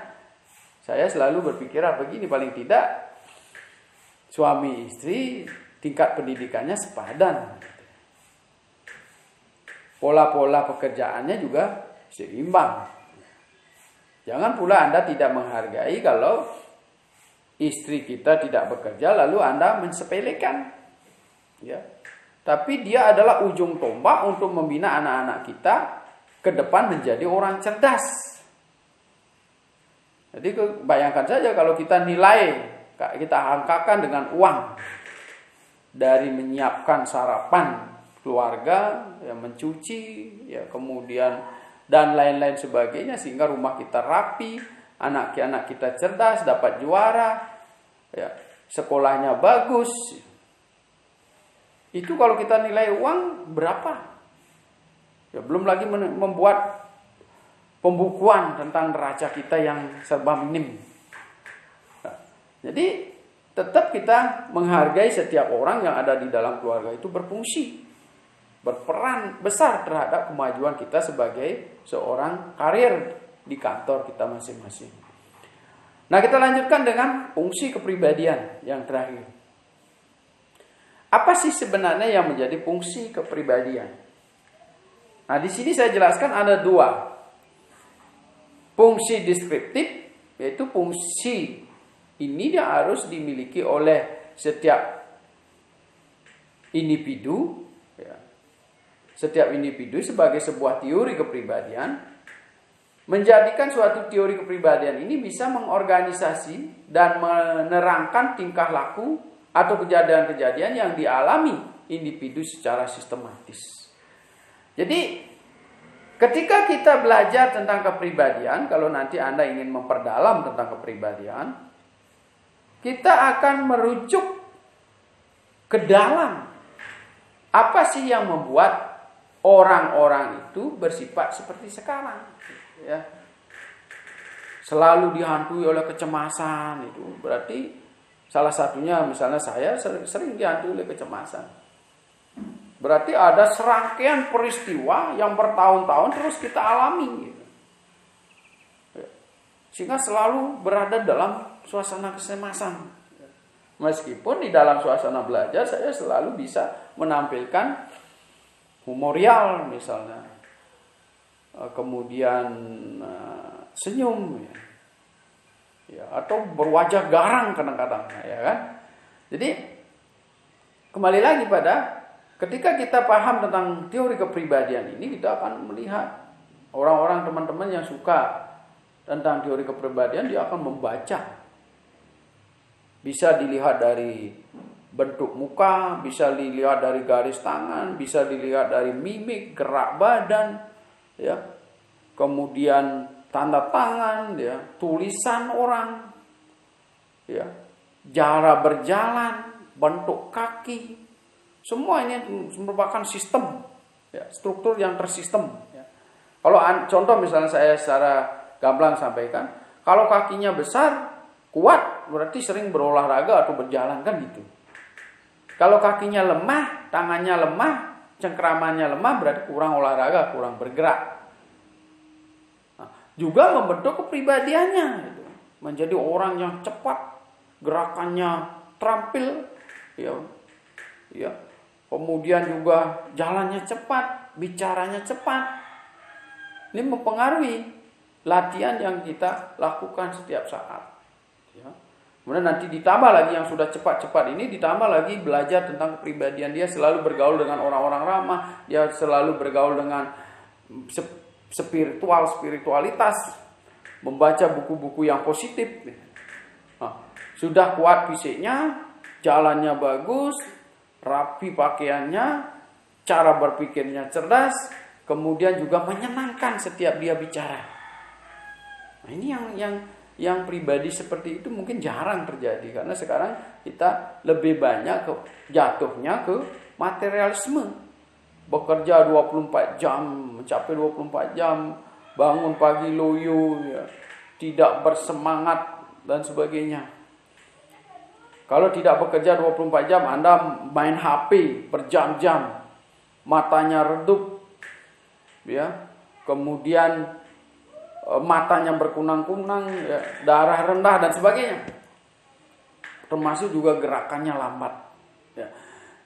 saya selalu berpikir begini, paling tidak suami istri tingkat pendidikannya sepadan. Pola-pola pekerjaannya juga seimbang. Jangan pula Anda tidak menghargai kalau istri kita tidak bekerja lalu Anda mensepelekan. Ya. Tapi dia adalah ujung tombak untuk membina anak-anak kita ke depan menjadi orang cerdas. Jadi bayangkan saja kalau kita nilai, kita angkakan dengan uang dari menyiapkan sarapan keluarga, ya, mencuci, ya, kemudian dan lain-lain sebagainya sehingga rumah kita rapi, anak-anak kita cerdas, dapat juara, ya, sekolahnya bagus. Itu kalau kita nilai uang berapa? Ya, belum lagi membuat pembukuan tentang neraca kita yang serba minim. Nah, jadi tetap kita menghargai setiap orang yang ada di dalam keluarga itu berfungsi, berperan besar terhadap kemajuan kita sebagai seorang karir di kantor kita masing-masing. Nah, kita lanjutkan dengan fungsi kepribadian yang terakhir. Apa sih sebenarnya yang menjadi fungsi kepribadian? Nah, di sini saya jelaskan ada dua. Fungsi deskriptif, yaitu fungsi ini dia harus dimiliki oleh setiap individu, ya. Setiap individu sebagai sebuah teori kepribadian, menjadikan suatu teori kepribadian ini bisa mengorganisasi dan menerangkan tingkah laku atau kejadian-kejadian yang dialami individu secara sistematis. Jadi, ketika kita belajar tentang kepribadian, kalau nanti Anda ingin memperdalam tentang kepribadian, kita akan merujuk ke dalam apa sih yang membuat orang-orang itu bersifat seperti sekarang, ya. Selalu dihantui oleh kecemasan, itu berarti salah satunya misalnya saya sering dihantui oleh kecemasan. Berarti ada serangkaian peristiwa yang bertahun-tahun terus kita alami, gitu. Sehingga selalu berada dalam suasana kecemasan. Meskipun di dalam suasana belajar saya selalu bisa menampilkan humorial misalnya, kemudian senyum, ya, atau berwajah garang kadang-kadang, ya kan. Jadi kembali lagi pada ketika kita paham tentang teori kepribadian ini, kita akan melihat orang-orang teman-teman yang suka tentang teori kepribadian, dia akan membaca. Bisa dilihat dari bentuk muka, bisa dilihat dari garis tangan, bisa dilihat dari mimik, gerak badan, ya. Kemudian tanda tangan, ya, tulisan orang, ya, cara berjalan, bentuk kaki, semua ini merupakan sistem, ya, struktur yang tersistem. Ya. Kalau contoh misalnya saya secara gamblang sampaikan, kalau kakinya besar, kuat, berarti sering berolahraga atau berjalan, kan gitu. Kalau kakinya lemah, tangannya lemah, cengkramannya lemah, berarti kurang olahraga, kurang bergerak. Nah, juga membentuk kepribadiannya, gitu. Menjadi orang yang cepat, gerakannya terampil, ya, ya. Kemudian juga jalannya cepat, bicaranya cepat. Ini mempengaruhi latihan yang kita lakukan setiap saat. Ya. Kemudian nanti ditambah lagi yang sudah cepat-cepat ini, ditambah lagi belajar tentang kepribadian dia, selalu bergaul dengan orang-orang ramah, dia selalu bergaul dengan spiritualitas, membaca buku-buku yang positif. Nah, sudah kuat fisiknya, jalannya bagus, rapi pakaiannya, cara berpikirnya cerdas, kemudian juga menyenangkan setiap dia bicara. Nah, ini yang pribadi seperti itu mungkin jarang terjadi, karena sekarang kita lebih banyak jatuhnya ke materialisme. Bekerja 24 jam, mencapai 24 jam, bangun pagi loyo, ya, tidak bersemangat dan sebagainya. Kalau tidak bekerja 24 jam, Anda main HP berjam-jam, matanya redup, ya, kemudian matanya berkunang-kunang, ya, darah rendah dan sebagainya. Termasuk juga gerakannya lambat. Ya.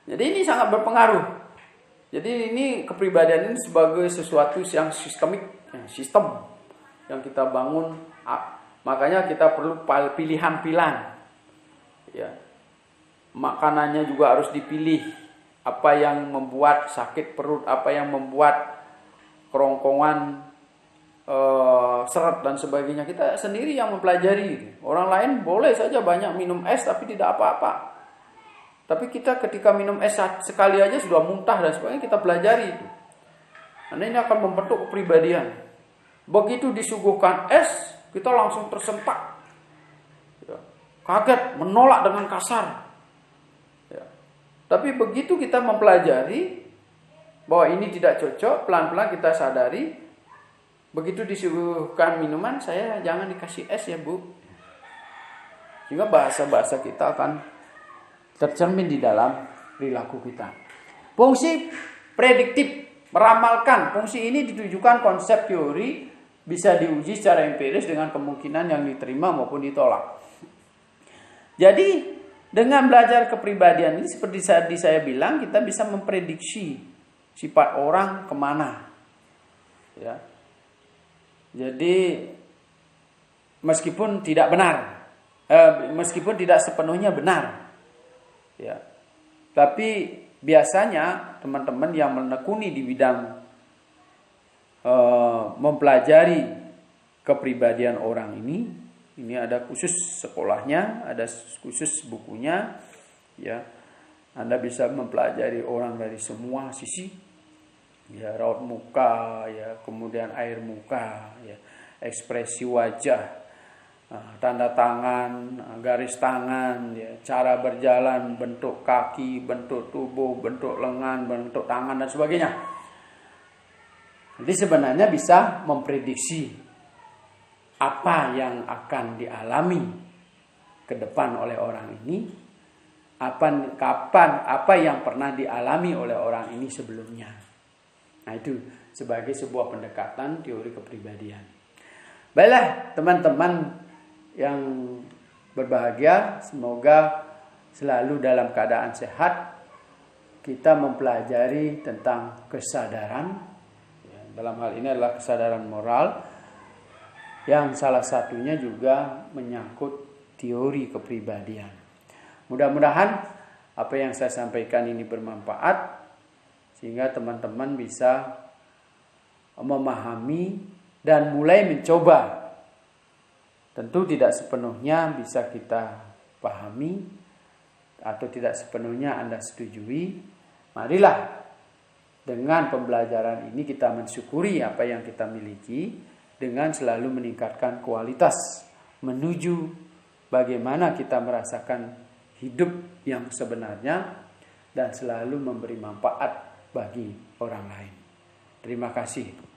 Jadi ini sangat berpengaruh. Jadi ini kepribadian ini sebagai sesuatu yang sistemik, ya, sistem yang kita bangun. Makanya kita perlu pilihan-pilihan. Ya. Makanannya juga harus dipilih. Apa yang membuat sakit perut, apa yang membuat kerongkongan, seret dan sebagainya, kita sendiri yang mempelajari. Orang lain boleh saja banyak minum es tapi tidak apa-apa. Tapi kita ketika minum es sekali aja sudah muntah dan sebagainya, kita pelajari itu. Karena ini akan membentuk kepribadian. Begitu disuguhkan es, kita langsung tersentak, ya, kaget, menolak dengan kasar. Ya. Tapi begitu kita mempelajari bahwa ini tidak cocok, pelan-pelan kita sadari. Begitu disuguhkan minuman, saya jangan dikasih es ya Bu. Sehingga bahasa-bahasa kita akan tercermin di dalam perilaku kita. Fungsi prediktif, meramalkan. Fungsi ini ditujukan konsep teori bisa diuji secara empiris dengan kemungkinan yang diterima maupun ditolak. Jadi dengan belajar kepribadian ini seperti tadi saya bilang, kita bisa memprediksi sifat orang kemana. Ya. Jadi meskipun tidak benar, meskipun tidak sepenuhnya benar, ya, tapi biasanya teman-teman yang menekuni di bidang mempelajari kepribadian orang ini ada khusus sekolahnya, ada khusus bukunya, ya. Anda bisa mempelajari orang dari semua sisi, ya, raut muka, ya, kemudian air muka, ya, ekspresi wajah, tanda tangan, garis tangan, ya, cara berjalan, bentuk kaki, bentuk tubuh, bentuk lengan, bentuk tangan dan sebagainya. Jadi sebenarnya bisa memprediksi apa yang akan dialami ke depan oleh orang ini, apa yang pernah dialami oleh orang ini sebelumnya. Nah, itu sebagai sebuah pendekatan teori kepribadian. Baiklah teman-teman yang berbahagia, semoga selalu dalam keadaan sehat. Kita mempelajari tentang kesadaran, ya, dalam hal ini adalah kesadaran moral, yang salah satunya juga menyangkut teori kepribadian. Mudah-mudahan apa yang saya sampaikan ini bermanfaat, sehingga teman-teman bisa memahami dan mulai mencoba. Tentu tidak sepenuhnya bisa kita pahami atau tidak sepenuhnya Anda setujui. Marilah dengan pembelajaran ini kita mensyukuri apa yang kita miliki dengan selalu meningkatkan kualitas menuju bagaimana kita merasakan hidup yang sebenarnya dan selalu memberi manfaat bagi orang lain. Terima kasih.